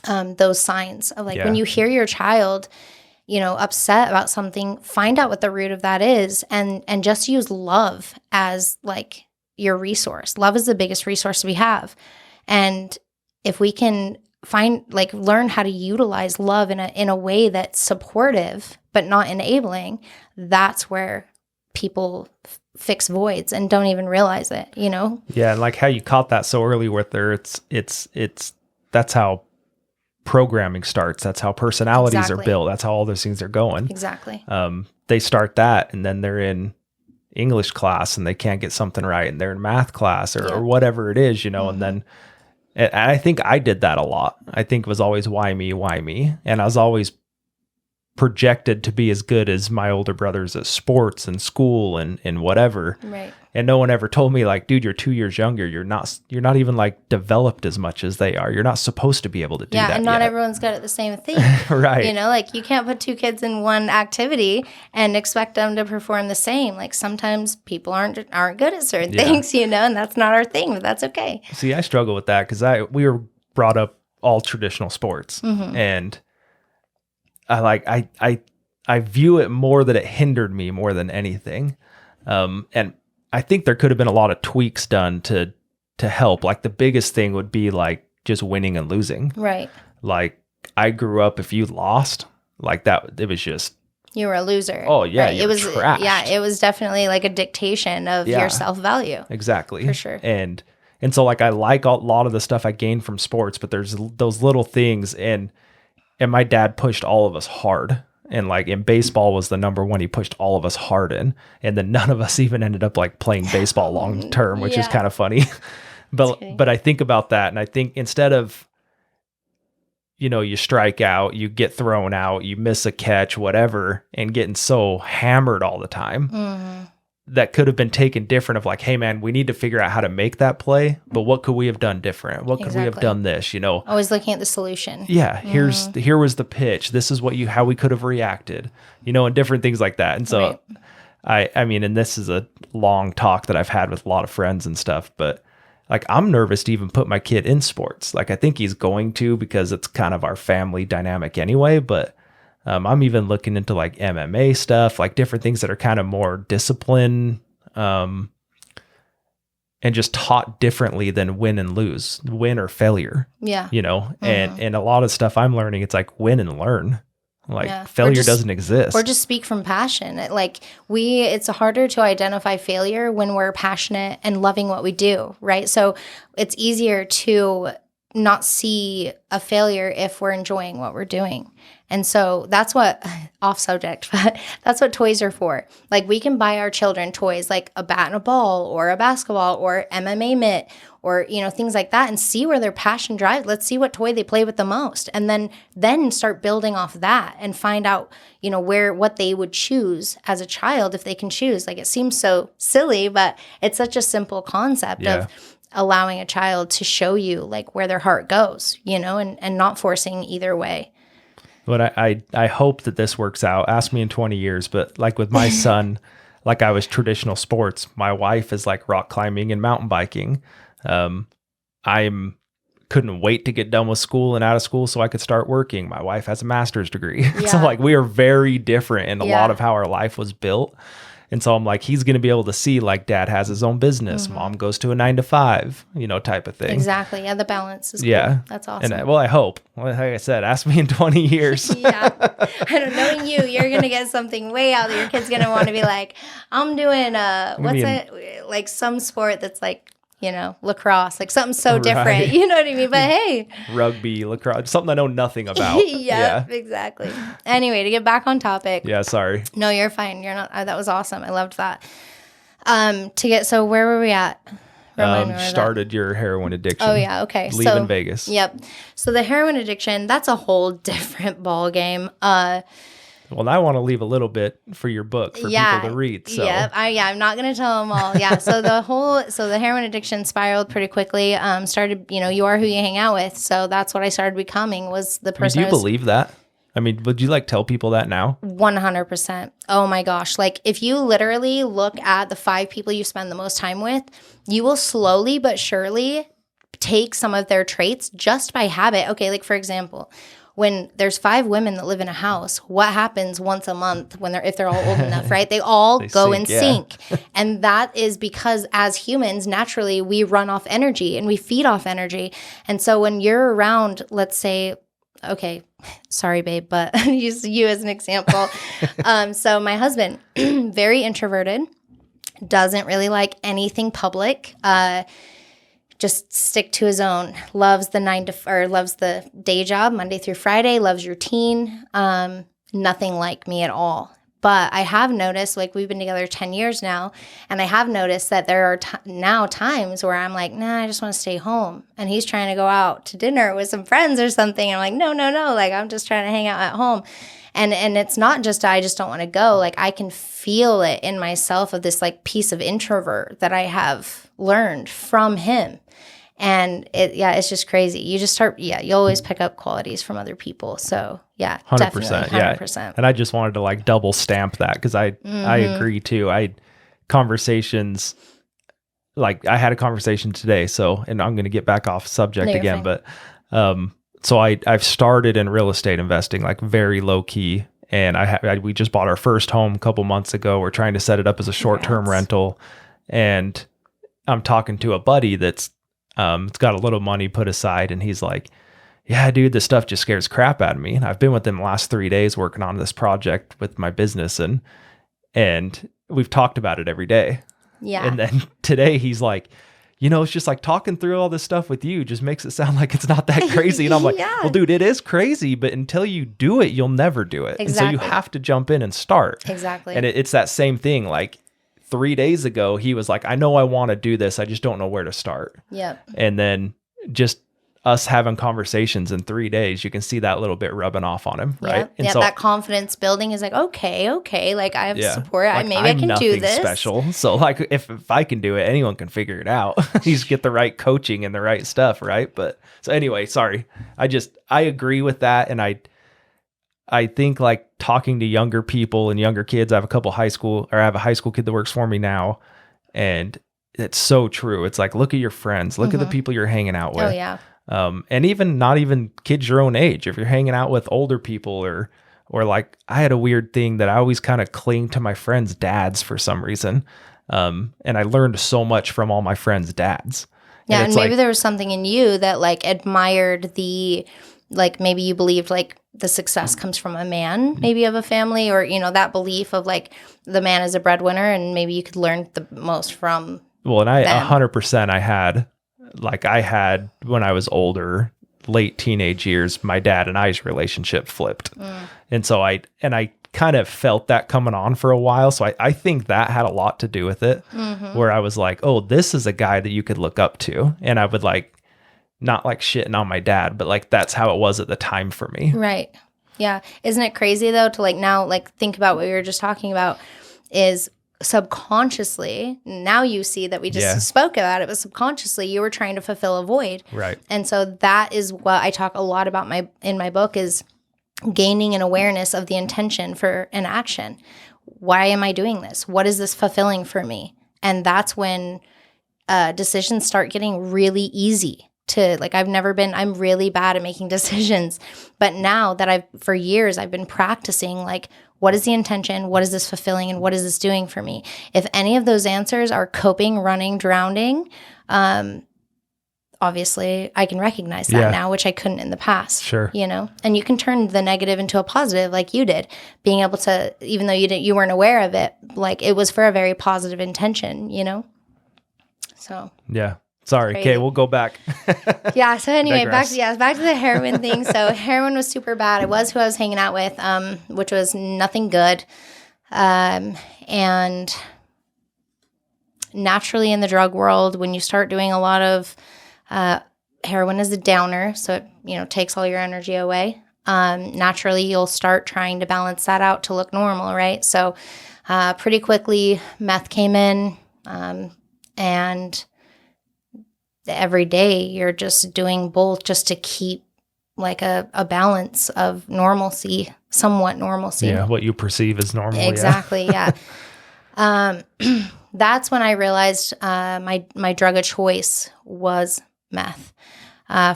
those signs of like when you hear your child, upset about something, find out what the root of that is and just use love as like your resource. Love is the biggest resource we have. And if we can learn how to utilize love in a way that's supportive but not enabling, that's where people fix voids and don't even realize it, Yeah, and like how you caught that so early with her, it's that's how programming starts. That's how personalities are built. That's how all those things are going. Exactly. They start that, and then they're in English class and they can't get something right, and they're in math class or whatever it is, and then. And I think I did that a lot. I think it was always why me? And I was always projected to be as good as my older brothers at sports and school and whatever. Right. And no one ever told me like, dude, you're 2 years younger. You're not even like developed as much as they are. You're not supposed to be able to do that. Yeah, and not yet. everyone's good at the same thing. Right. Like you can't put 2 kids in one activity and expect them to perform the same. Like sometimes people aren't good at certain things, and that's not our thing, but that's okay. See, I struggle with that because we were brought up all traditional sports, and I view it more that it hindered me more than anything. And I think there could have been a lot of tweaks done to help. Like the biggest thing would be like just winning and losing. Right. Like I grew up, if you lost like that, it was just, you were a loser. Oh yeah. Right. It was trashed. Yeah. It was definitely like a dictation of your self-value. Exactly. For sure. And so like, I like a lot of the stuff I gained from sports, but there's those little things and my dad pushed all of us hard. And like in baseball was the number one he pushed all of us hard in. And then none of us even ended up like playing baseball long term, which is kind of funny. But I think about that, and I think instead of, you strike out, you get thrown out, you miss a catch, whatever, and getting so hammered all the time, that could have been taken different of like, hey man, we need to figure out how to make that play, but what could we have done different? What could we have done this, Always looking at the solution. Yeah, here was the pitch. This is how we could have reacted, and different things like that. And so I mean, and this is a long talk that I've had with a lot of friends and stuff, but like, I'm nervous to even put my kid in sports. Like, I think he's going to, because it's kind of our family dynamic anyway. But I'm even looking into like MMA stuff, like different things that are kind of more discipline and just taught differently than win or failure. Yeah. And a lot of stuff I'm learning, it's like win and learn. Like failure doesn't exist. Or just speak from passion. It's harder to identify failure when we're passionate and loving what we do, right? So it's easier to not see a failure if we're enjoying what we're doing. And so that's what, off subject, but that's what toys are for. Like, we can buy our children toys like a bat and a ball or a basketball or MMA mitt or, things like that, and see where their passion drives. Let's see what toy they play with the most. And then start building off that and find out, what they would choose as a child if they can choose. Like, it seems so silly, but it's such a simple concept of allowing a child to show you like where their heart goes, and not forcing either way. But I hope that this works out. Ask me in 20 years. But like with my son, like I was traditional sports. My wife is like rock climbing and mountain biking. Couldn't wait to get done with school and out of school so I could start working. My wife has a master's degree. So like we are very different in a lot of how our life was built. And so I'm like, he's going to be able to see like dad has his own business. Mom goes to a 9-to-5, type of thing. Exactly. Yeah. The balance is cool. That's awesome. And I hope, like I said, ask me in 20 years. I don't knowing you're going to get something way out there. Your kid's going to want to be like, I'm doing, like some sport that's like, lacrosse, like something so different, you know what I mean? But hey, rugby, lacrosse, something I know nothing about. Yeah, exactly. Anyway, to get back on topic. Yeah, sorry. No, you're fine. You're not. That was awesome. I loved that. So where were we at? Started your heroin addiction. Oh yeah, okay. Leaving Vegas. Yep. So the heroin addiction, that's a whole different ball game. Well, I want to leave a little bit for your book for people to read. So. I'm not going to tell them all. Yeah. So the heroin addiction spiraled pretty quickly. Started, you are who you hang out with. So that's what I started becoming, was the person. Do you believe that? I mean, would you like tell people that now? 100%. Oh my gosh. Like, if you literally look at the 5 people you spend the most time with, you will slowly but surely take some of their traits just by habit. Okay. Like, for example, when there's 5 women that live in a house, what happens once a month if they're all old enough, right? They all go in sync. And that is because as humans, naturally, we run off energy and we feed off energy. And so when you're around, let's say, okay, sorry, babe, but use you as an example. So my husband, very introverted, doesn't really like anything public, just stick to his own, loves the day job, Monday through Friday, loves routine, nothing like me at all. But I have noticed, like, we've been together 10 years now, and I have noticed that there are now times where I'm like, nah, I just want to stay home. And he's trying to go out to dinner with some friends or something. And I'm like, no, like, I'm just trying to hang out at home. And it's not just I just don't want to go. Like, I can feel it in myself of this, like, piece of introvert that I have learned from him. And it's just crazy. You just you always pick up qualities from other people. So 100%, definitely 100%. Yeah. And I just wanted to like double stamp that, because I agree too. Conversations, like I had a conversation today. So, and I'm going to get back off subject again, fine. But so I've started in real estate investing, like very low key. And we just bought our first home a couple months ago. We're trying to set it up as a short-term rental. And I'm talking to a buddy that's it's got a little money put aside, and he's like, yeah, dude, this stuff just scares crap out of me. And I've been with him the last 3 days working on this project with my business, and we've talked about it every day. Yeah. And then today he's like, it's just like talking through all this stuff with you just makes it sound like it's not that crazy. And I'm like, Yeah. well, dude, it is crazy, but until you do it, you'll never do it. Exactly. And so you have to jump in and start. Exactly. And it's that same thing. Like 3 days ago, he was like, I know I want to do this. I just don't know where to start. Yep. And then just us having conversations in 3 days, you can see that little bit rubbing off on him, right? Yep. And Yeah, so that confidence building is like, okay, like I have support. like, Maybe I can do nothing this. special. So like if I can do it, anyone can figure it out. You just get the right coaching and the right stuff, right? But so anyway, sorry. I agree with that. And I think like talking to younger people and younger kids, I have a high school kid that works for me now. And it's so true. It's like, look at your friends, look at the people you're hanging out with. Oh yeah. And even not even kids your own age, if you're hanging out with older people or like I had a weird thing that I always kind of cling to my friends' dads for some reason. And I learned so much from all my friends' dads. Yeah. And maybe there was something in you that like admired like maybe you believed like the success comes from a man, maybe of a family, or, that belief of like the man is a breadwinner, and maybe you could learn the most from. Well, and I them. 100% I had when I was older, late teenage years, my dad and I's relationship flipped. And so I kind of felt that coming on for a while. So I think that had a lot to do with it, where I was like, oh, this is a guy that you could look up to. And I would like, not like shitting on my dad, but like, that's how it was at the time for me. Right. Yeah. Isn't it crazy though, to like now, like think about what we were just talking about is subconsciously, now you see that we just spoke about it, but subconsciously you were trying to fulfill a void. Right. And so that is what I talk a lot about in my book is gaining an awareness of the intention for an action. Why am I doing this? What is this fulfilling for me? And that's when decisions start getting really easy to like, I'm really bad at making decisions, but now that for years I've been practicing like, what is the intention? What is this fulfilling? And what is this doing for me? If any of those answers are coping, running, drowning, obviously I can recognize that now, which I couldn't in the past. Sure. And you can turn the negative into a positive like you did, being able to, even though you weren't aware of it, like it was for a very positive intention, So. Yeah. Sorry. Okay, we'll go back. Yeah. So anyway, back to the heroin thing. So heroin was super bad. It was who I was hanging out with, which was nothing good. And naturally in the drug world, when you start doing a lot of heroin is a downer, so it takes all your energy away. Naturally, you'll start trying to balance that out to look normal, right? So pretty quickly, meth came in, and every day you're just doing both just to keep like a balance of normalcy, somewhat normalcy. Yeah, what you perceive as normal. Exactly, yeah. That's when I realized my drug of choice was meth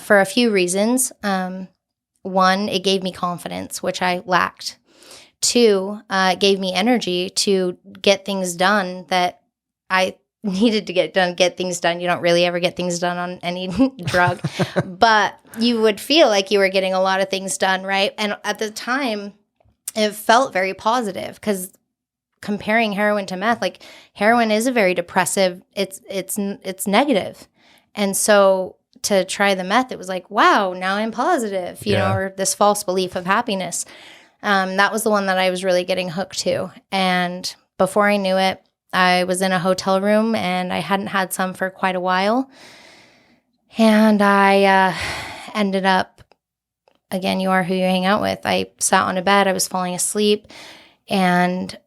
for a few reasons. One, it gave me confidence, which I lacked. Two, it gave me energy to get things done that I needed to get things done. You don't really ever get things done on any drug, but you would feel like you were getting a lot of things done, right? And at the time, it felt very positive because comparing heroin to meth, like heroin is a very depressive, it's negative. And so to try the meth, it was like, wow, now I'm positive, you know, or this false belief of happiness. That was the one that I was really getting hooked to. And before I knew it, I was in a hotel room and I hadn't had some for quite a while. And I ended up, again, you are who you hang out with. I sat on a bed, I was falling asleep, and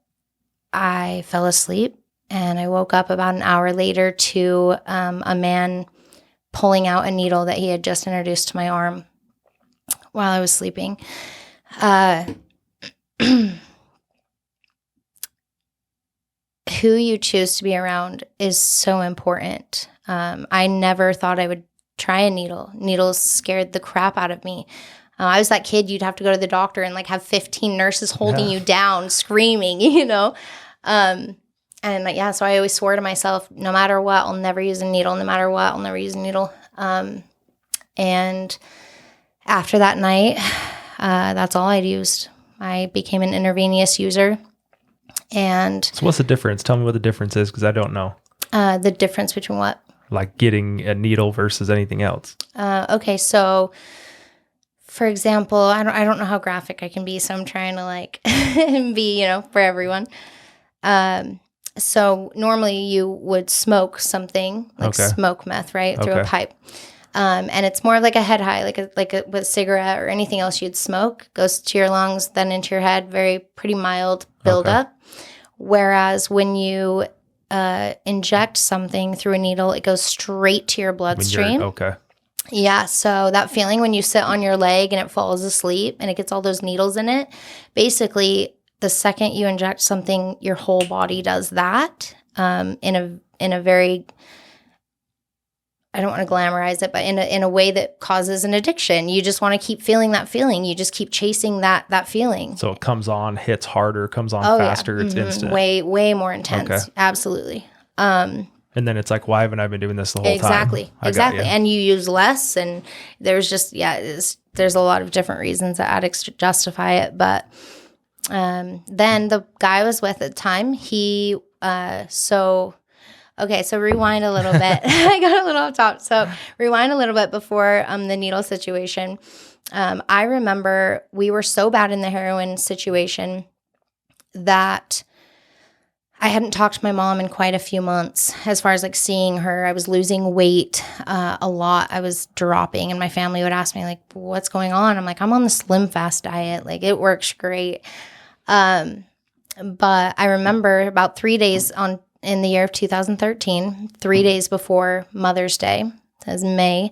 I fell asleep. And I woke up about an hour later to a man pulling out a needle that he had just introduced to my arm while I was sleeping. Who you choose to be around is so important. I never thought I would try a needle. Needles scared the crap out of me. I was that kid you'd have to go to the doctor and like have 15 nurses holding you down, screaming, you know. So I always swore to myself, no matter what, I'll never use a needle. No matter what, I'll never use a needle. And after that night, that's all I'd used. I became an intravenous user. And so what's the difference? Tell me what the difference is, because I don't know. The difference between what? like getting a needle versus anything else? Okay, so for example, I don't know how graphic I can be, so I'm trying to like be, for everyone. So normally you would smoke something like Okay. smoke meth, right, through a Okay. pipe. And it's more of like a head high, like a with cigarette or anything else you'd smoke, goes to your lungs, then into your head, pretty mild buildup. Whereas when you inject something through a needle, it goes straight to your bloodstream. Okay. Yeah, so that feeling when you sit on your leg and it falls asleep and it gets all those needles in it, basically the second you inject something, your whole body does that in a very, I don't want to glamorize it, but in a way that causes an addiction. You just want to keep feeling that feeling. You just keep chasing that feeling. So it comes on, hits harder, comes on faster. Yeah. It's instant. Way more intense. Okay. Absolutely. And then it's like, why haven't I been doing this the whole time? Exactly. And you use less, and there's just, there's a lot of different reasons that addicts justify it. But then the guy I was with at the time, so rewind a little bit. I got a little off top. So rewind a little bit before the needle situation. I remember we were so bad in the heroin situation that I hadn't talked to my mom in quite a few months as far as like seeing her. I was losing weight a lot. I was dropping, and my family would ask me like, what's going on? I'm like, I'm on the Slim Fast diet. Like, it works great. But I remember about 3 days in the year of 2013, 3 days before Mother's Day, that was May,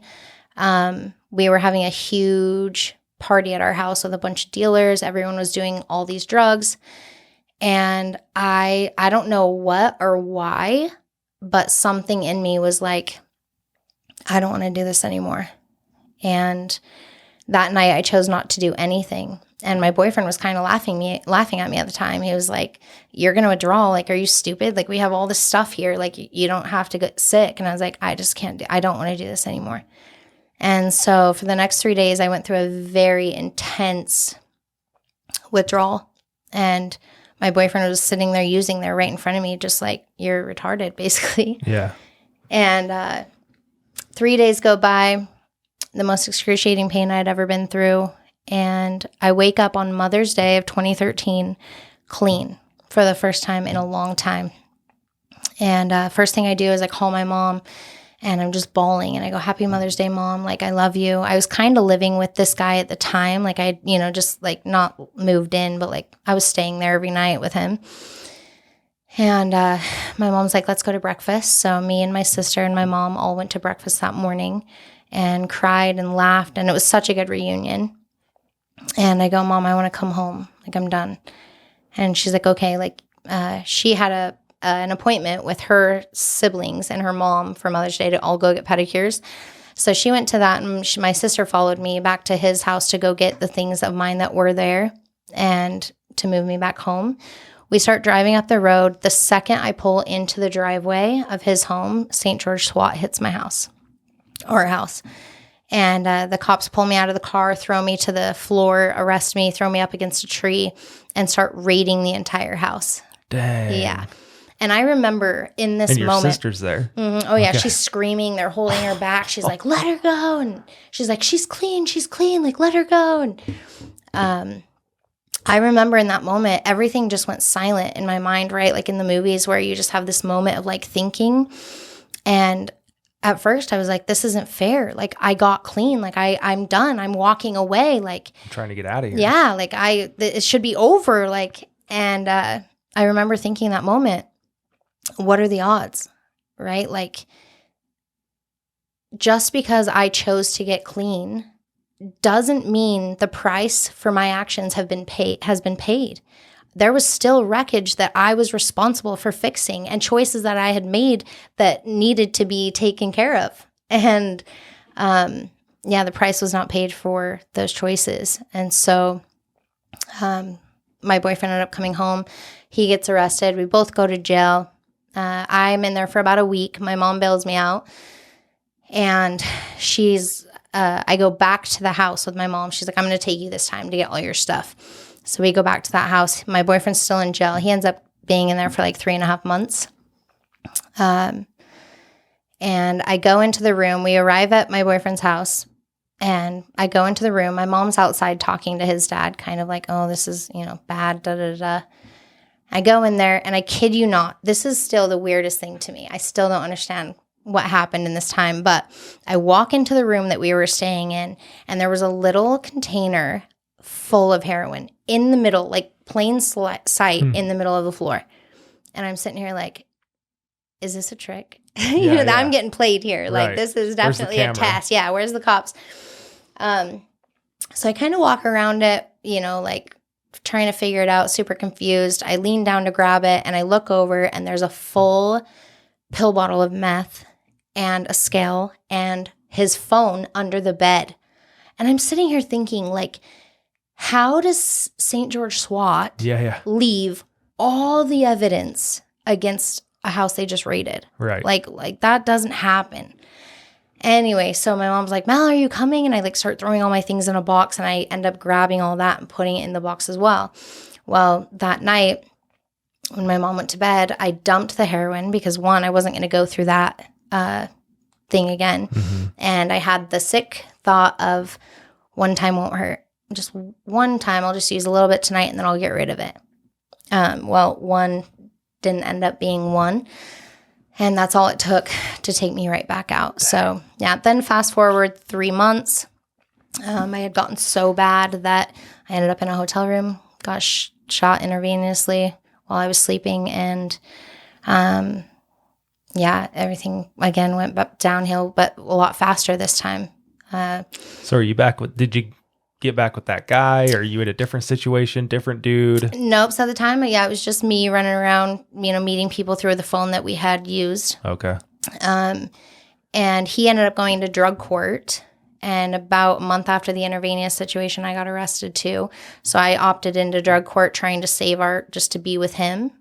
we were having a huge party at our house with a bunch of dealers. Everyone was doing all these drugs. And I don't know what or why, but something in me was like, I don't want to do this anymore. And that night I chose not to do anything. And my boyfriend was kind of laughing at me at the time. He was like, you're going to withdraw. Like, are you stupid? Like, we have all this stuff here. Like, you don't have to get sick. And I was like, I don't want to do this anymore. And so for the next 3 days, I went through a very intense withdrawal. And my boyfriend was sitting there using there right in front of me, just like, you're retarded, basically. Yeah. And 3 days go by, the most excruciating pain I'd ever been through. And I wake up on Mother's Day of 2013 clean for the first time in a long time. And first thing I do is I call my mom, and I'm just bawling. And I go, Happy Mother's Day, Mom. Like, I love you. I was kind of living with this guy at the time. Like, I, just like not moved in, but like I was staying there every night with him. And my mom's like, let's go to breakfast. So me and my sister and my mom all went to breakfast that morning and cried and laughed. And it was such a good reunion. And I go, Mom, I want to come home. Like, I'm done. And she's like, okay. Like, she had an appointment with her siblings and her mom for Mother's Day to all go get pedicures. So she went to that, and my sister followed me back to his house to go get the things of mine that were there and to move me back home. We start driving up the road. The second I pull into the driveway of his home, St. George SWAT hits my house, our house. And the cops pull me out of the car, throw me to the floor, arrest me, throw me up against a tree, and start raiding the entire house. Dang. Yeah. And I remember in this moment. And your sister's there. Mm-hmm, oh, yeah. Okay. She's screaming. They're holding her back. She's like, let her go. And she's like, she's clean. Like, let her go. And I remember in that moment, everything just went silent in my mind, right? Like in the movies where you just have this moment of like thinking. And at first I was like, this isn't fair. Like, I got clean. Like, I'm done. I'm walking away. Like, I'm trying to get out of here. Yeah. Like, it should be over. Like, and I remember thinking that moment, what are the odds, right? Like, just because I chose to get clean doesn't mean the price for my actions has been paid. There was still wreckage that I was responsible for fixing and choices that I had made that needed to be taken care of. And the price was not paid for those choices. And so my boyfriend ended up coming home. He gets arrested. We both go to jail. I'm in there for about a week. My mom bails me out. And I go back to the house with my mom. She's like, I'm going to take you this time to get all your stuff. So we go back to that house. My boyfriend's still in jail. He ends up being in there for like 3.5 months. And I go into the room. We arrive at my boyfriend's house. And I go into the room. My mom's outside talking to his dad, kind of like, oh, this is, bad, da-da-da. I go in there, and I kid you not, this is still the weirdest thing to me. I still don't understand what happened in this time. But I walk into the room that we were staying in, and there was a little container full of heroin in the middle, like plain sight in the middle of the floor. And I'm sitting here like, is this a trick? I'm getting played here. Like, this is definitely a test. Yeah, where's the cops? So I kind of walk around it, like trying to figure it out, super confused. I lean down to grab it, and I look over, and there's a full pill bottle of meth and a scale and his phone under the bed. And I'm sitting here thinking, like, how does St. George SWAT leave all the evidence against a house they just raided? Right. Like that doesn't happen. Anyway, so my mom's like, Mal, are you coming? And I like start throwing all my things in a box, and I end up grabbing all that and putting it in the box as well. Well, that night when my mom went to bed, I dumped the heroin because, one, I wasn't going to go through that thing again. Mm-hmm. And I had the sick thought of one time won't hurt. Just one time, I'll just use a little bit tonight and then I'll get rid of it. One didn't end up being one. And that's all it took to take me right back out. So, then fast forward 3 months. I had gotten so bad that I ended up in a hotel room, got shot intravenously while I was sleeping. And, everything, again, went downhill, but a lot faster this time. So are you back did you get back with that guy? Or are you in a different situation, different dude? Nope. So at the time, it was just me running around, meeting people through the phone that we had used. Okay. And he ended up going to drug court. And about a month after the intravenous situation, I got arrested too. So I opted into drug court trying to save just to be with him.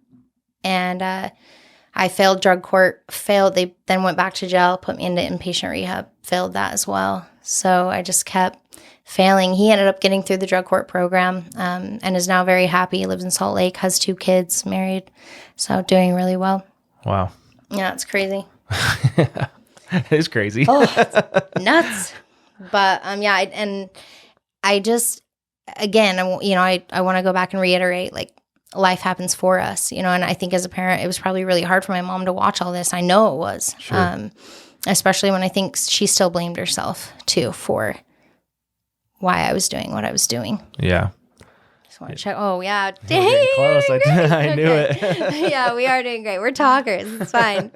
And I failed drug court, They then went back to jail, put me into inpatient rehab, failed that as well. So I just kept failing. He ended up getting through the drug court program and is now very happy. He lives in Salt Lake, has 2 kids, married, so doing really well. Wow. Yeah, it's crazy. It is crazy. It's nuts. But I just, again, I want to go back and reiterate, like, life happens for us, and I think as a parent, it was probably really hard for my mom to watch all this. I know it was, sure. Especially when I think she still blamed herself too for why I was doing what I was doing. Yeah. Just want to check. Oh yeah. We're getting close. I knew it. Yeah, we are doing great. We're talkers. It's fine.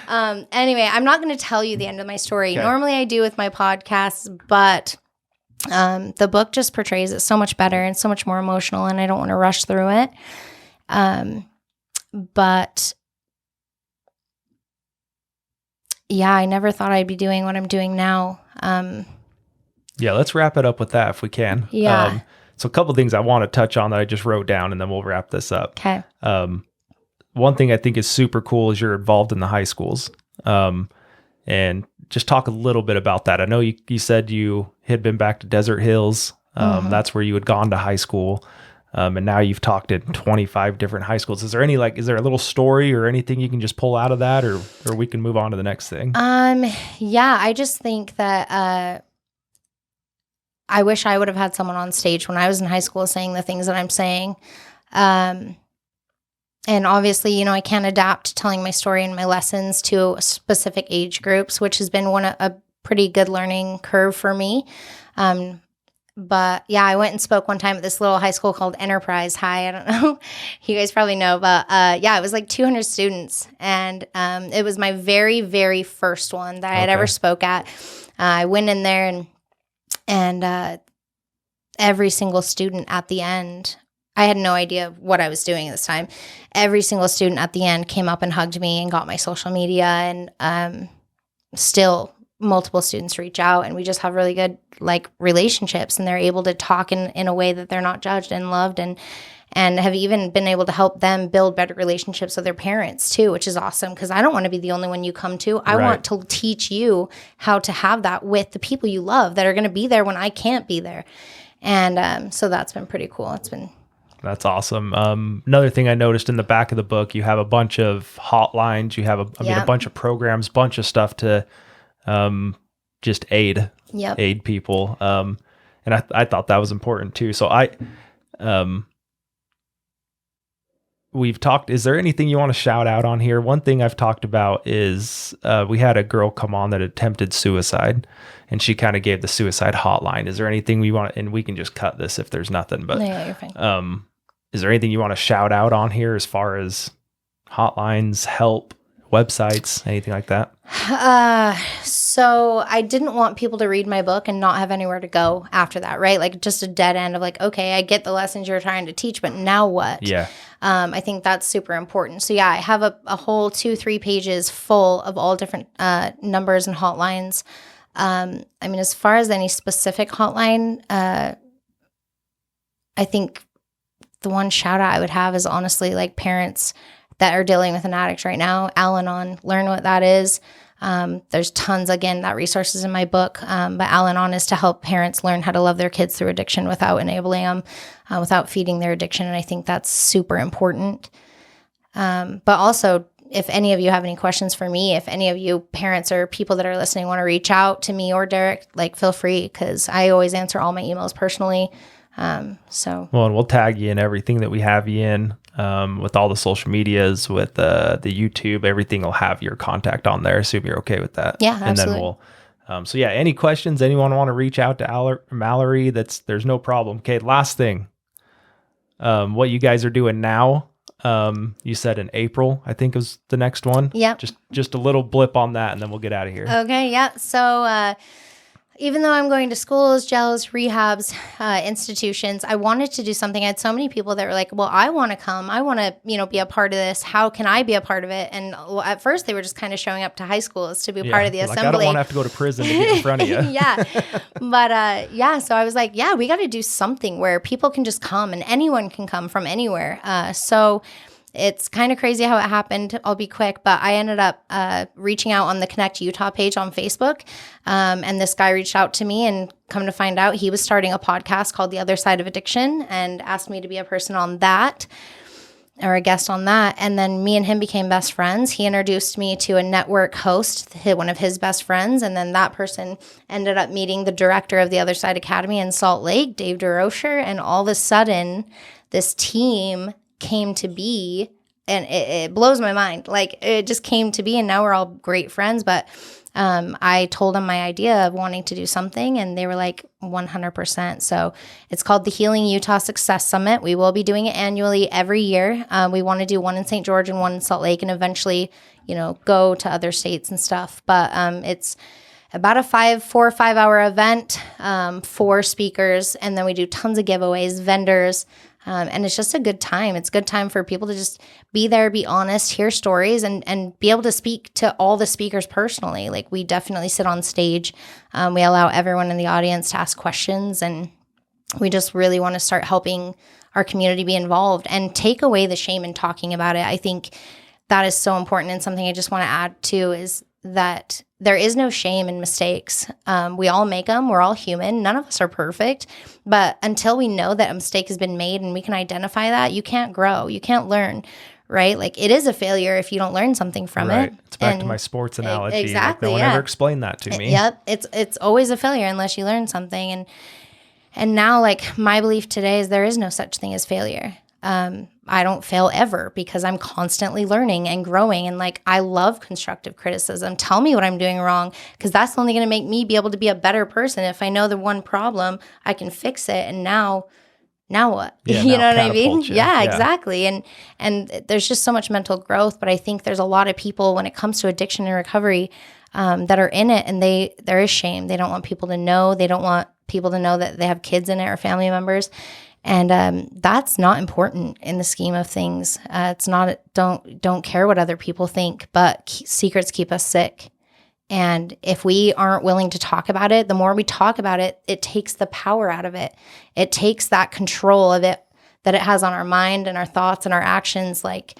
Anyway, I'm not going to tell you the end of my story. Okay. Normally I do with my podcasts, but the book just portrays it so much better and so much more emotional, and I don't want to rush through it. But yeah, I never thought I'd be doing what I'm doing now. Yeah, let's wrap it up with that if we can. Yeah. So a couple things I want to touch on that I just wrote down, and then we'll wrap this up. Okay. One thing I think is super cool is you're involved in the high schools. And just talk a little bit about that. I know you said you had been back to Desert Hills. That's where you had gone to high school. And now you've talked at 25 different high schools. Is there a little story or anything you can just pull out of that, or we can move on to the next thing? Yeah, I just think that, I wish I would have had someone on stage when I was in high school saying the things that I'm saying. And obviously, I can't adapt telling my story and my lessons to specific age groups, which has been a pretty good learning curve for me. But yeah, I went and spoke one time at this little high school called Enterprise High. I don't know. You guys probably know, but it was like 200 students. And it was my very, very first one that I had ever spoke at. I went in there and every single student at the end, I had no idea what I was doing at this time. Every single student at the end came up and hugged me and got my social media, and still multiple students reach out, and we just have really good relationships, and they're able to talk in a way that they're not judged and loved, and have even been able to help them build better relationships with their parents too, which is awesome, because I don't want to be the only one you come to. I want to teach you how to have that with the people you love that are going to be there when I can't be there. And so that's been pretty cool. It's been That's awesome. Another thing I noticed in the back of the book, you have a bunch of hotlines. You have a bunch of programs, bunch of stuff to just aid people. And I thought that was important too. So we've talked, is there anything you want to shout out on here? One thing I've talked about is we had a girl come on that attempted suicide, and she kind of gave the suicide hotline. Is there anything we want, and we can just cut this if there's nothing, but yeah, you're fine. Is there anything you want to shout out on here as far as hotlines, help, websites, anything like that? So I didn't want people to read my book and not have anywhere to go after that, right? Like just a dead end of like, okay, I get the lessons you're trying to teach, but now what? Yeah. I think that's super important. So yeah, I have a whole 2-3 pages full of all different numbers and hotlines. I mean, as far as any specific hotline, I think the one shout out I would have is honestly like parents that are dealing with an addict right now. Al-Anon, learn what that is. There's tons, again, that resources in my book. But Al-Anon is to help parents learn how to love their kids through addiction without enabling them, without feeding their addiction. And I think that's super important. But also, if any of you have any questions for me, if any of you parents or people that are listening want to reach out to me or Derick, like feel free, because I always answer all my emails personally. Well, and we'll tag you in everything that we have you in, with all the social medias, with the YouTube, everything will have your contact on there. Assume you're okay with that. Yeah, absolutely. And then so yeah, any questions, anyone want to reach out to Malory, there's no problem. Okay. Last thing, what you guys are doing now, you said in April, I think was the next one. Yeah. Just a little blip on that, and then we'll get out of here. Okay. Yeah. So, even though I'm going to schools, jails, rehabs, institutions, I wanted to do something. I had so many people that were like, well, I want to come. I want to, be a part of this. How can I be a part of it? And at first they were just kind of showing up to high schools to be part of the assembly. I don't want to have to go to prison to get in front of you. Yeah. But so I was like, yeah, we got to do something where people can just come and anyone can come from anywhere. So it's kind of crazy how it happened. I'll be quick, but I ended up reaching out on the Connect Utah page on Facebook. And this guy reached out to me, and come to find out, he was starting a podcast called The Other Side of Addiction and asked me to be a person on that, or a guest on that. And then me and him became best friends. He introduced me to a network host, one of his best friends. And then that person ended up meeting the director of the Other Side Academy in Salt Lake, Derick. And all of a sudden, this team came to be, and it blows my mind. Like, it just came to be, and now we're all great friends. But I told them my idea of wanting to do something, and they were like 100%. So it's called the Healing Utah Success Summit. We will be doing it annually every year. We want to do one in St. George and one in Salt Lake, and eventually, go to other states and stuff. But it's about a 4 or 5 hour event, 4 speakers, and then we do tons of giveaways, vendors. And it's just a good time. It's a good time for people to just be there, be honest, hear stories, and be able to speak to all the speakers personally. Like, we definitely sit on stage. We allow everyone in the audience to ask questions, and we just really want to start helping our community be involved and take away the shame in talking about it. I think that is so important, and something I just want to add to is that there is no shame in mistakes. We all make them. We're all human. None of us are perfect. But until we know that a mistake has been made and we can identify that, you can't grow. You can't learn, right? Like, it is a failure if you don't learn something from it. It's back to my sports analogy. Exactly. Like, no one ever explained that to me. Yep. It's always a failure unless you learn something. And now, like, my belief today is there is no such thing as failure. I don't fail ever because I'm constantly learning and growing. And like, I love constructive criticism. Tell me what I'm doing wrong, because that's only going to make me be able to be a better person. If I know the one problem, I can fix it. And now what? Yeah, you know what I mean? Yeah, exactly. And there's just so much mental growth. But I think there's a lot of people when it comes to addiction and recovery that are in it, and there is shame. They don't want people to know. They don't want people to know that they have kids in it or family members. And that's not important in the scheme of things. It's not, don't care what other people think, but secrets keep us sick. And if we aren't willing to talk about it, the more we talk about it, it takes the power out of it. It takes that control of it that it has on our mind and our thoughts and our actions. Like,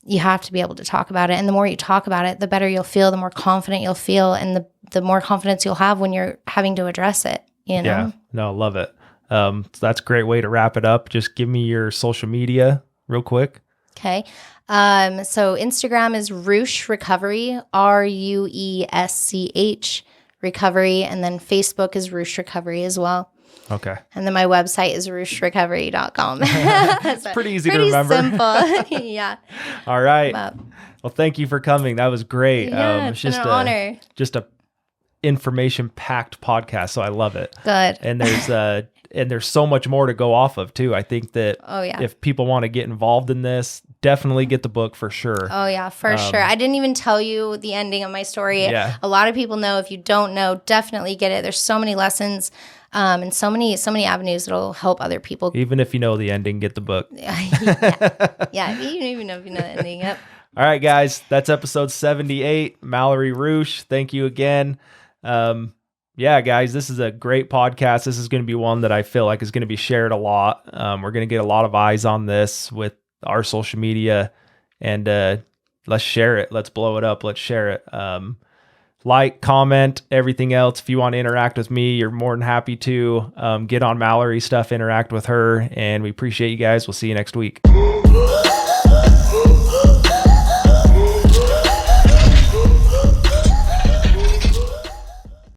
you have to be able to talk about it. And the more you talk about it, the better you'll feel, the more confident you'll feel, and the more confidence you'll have when you're having to address it, Yeah, no, love it. So that's a great way to wrap it up. Just give me your social media real quick. Okay. So Instagram is Ruesch Recovery, RUESCH Recovery. And then Facebook is Ruesch Recovery as well. Okay. And then my website is rueschrecovery.com. It's pretty easy to remember. Simple. Yeah. All right. Well, thank you for coming. That was great. Yeah, it's been an honor. Just a information-packed podcast, so I love it. Good. And there's so much more to go off of too. I think that if people want to get involved in this, definitely get the book for sure. Oh yeah, for sure. I didn't even tell you the ending of my story. Yeah. A lot of people know. If you don't know, definitely get it. There's so many lessons, and so many avenues that'll help other people. Even if you know the ending, get the book. Yeah, even if you know the ending. Yep. All right, guys, that's episode 78. Malory Ruesch, thank you again. Yeah, guys, this is a great podcast. This is going to be one that I feel like is going to be shared a lot. We're going to get a lot of eyes on this with our social media, and let's share it. Let's blow it up. Let's share it. Like, comment, everything else. If you want to interact with me, you're more than happy to get on Malory's stuff, interact with her, and we appreciate you guys. We'll see you next week.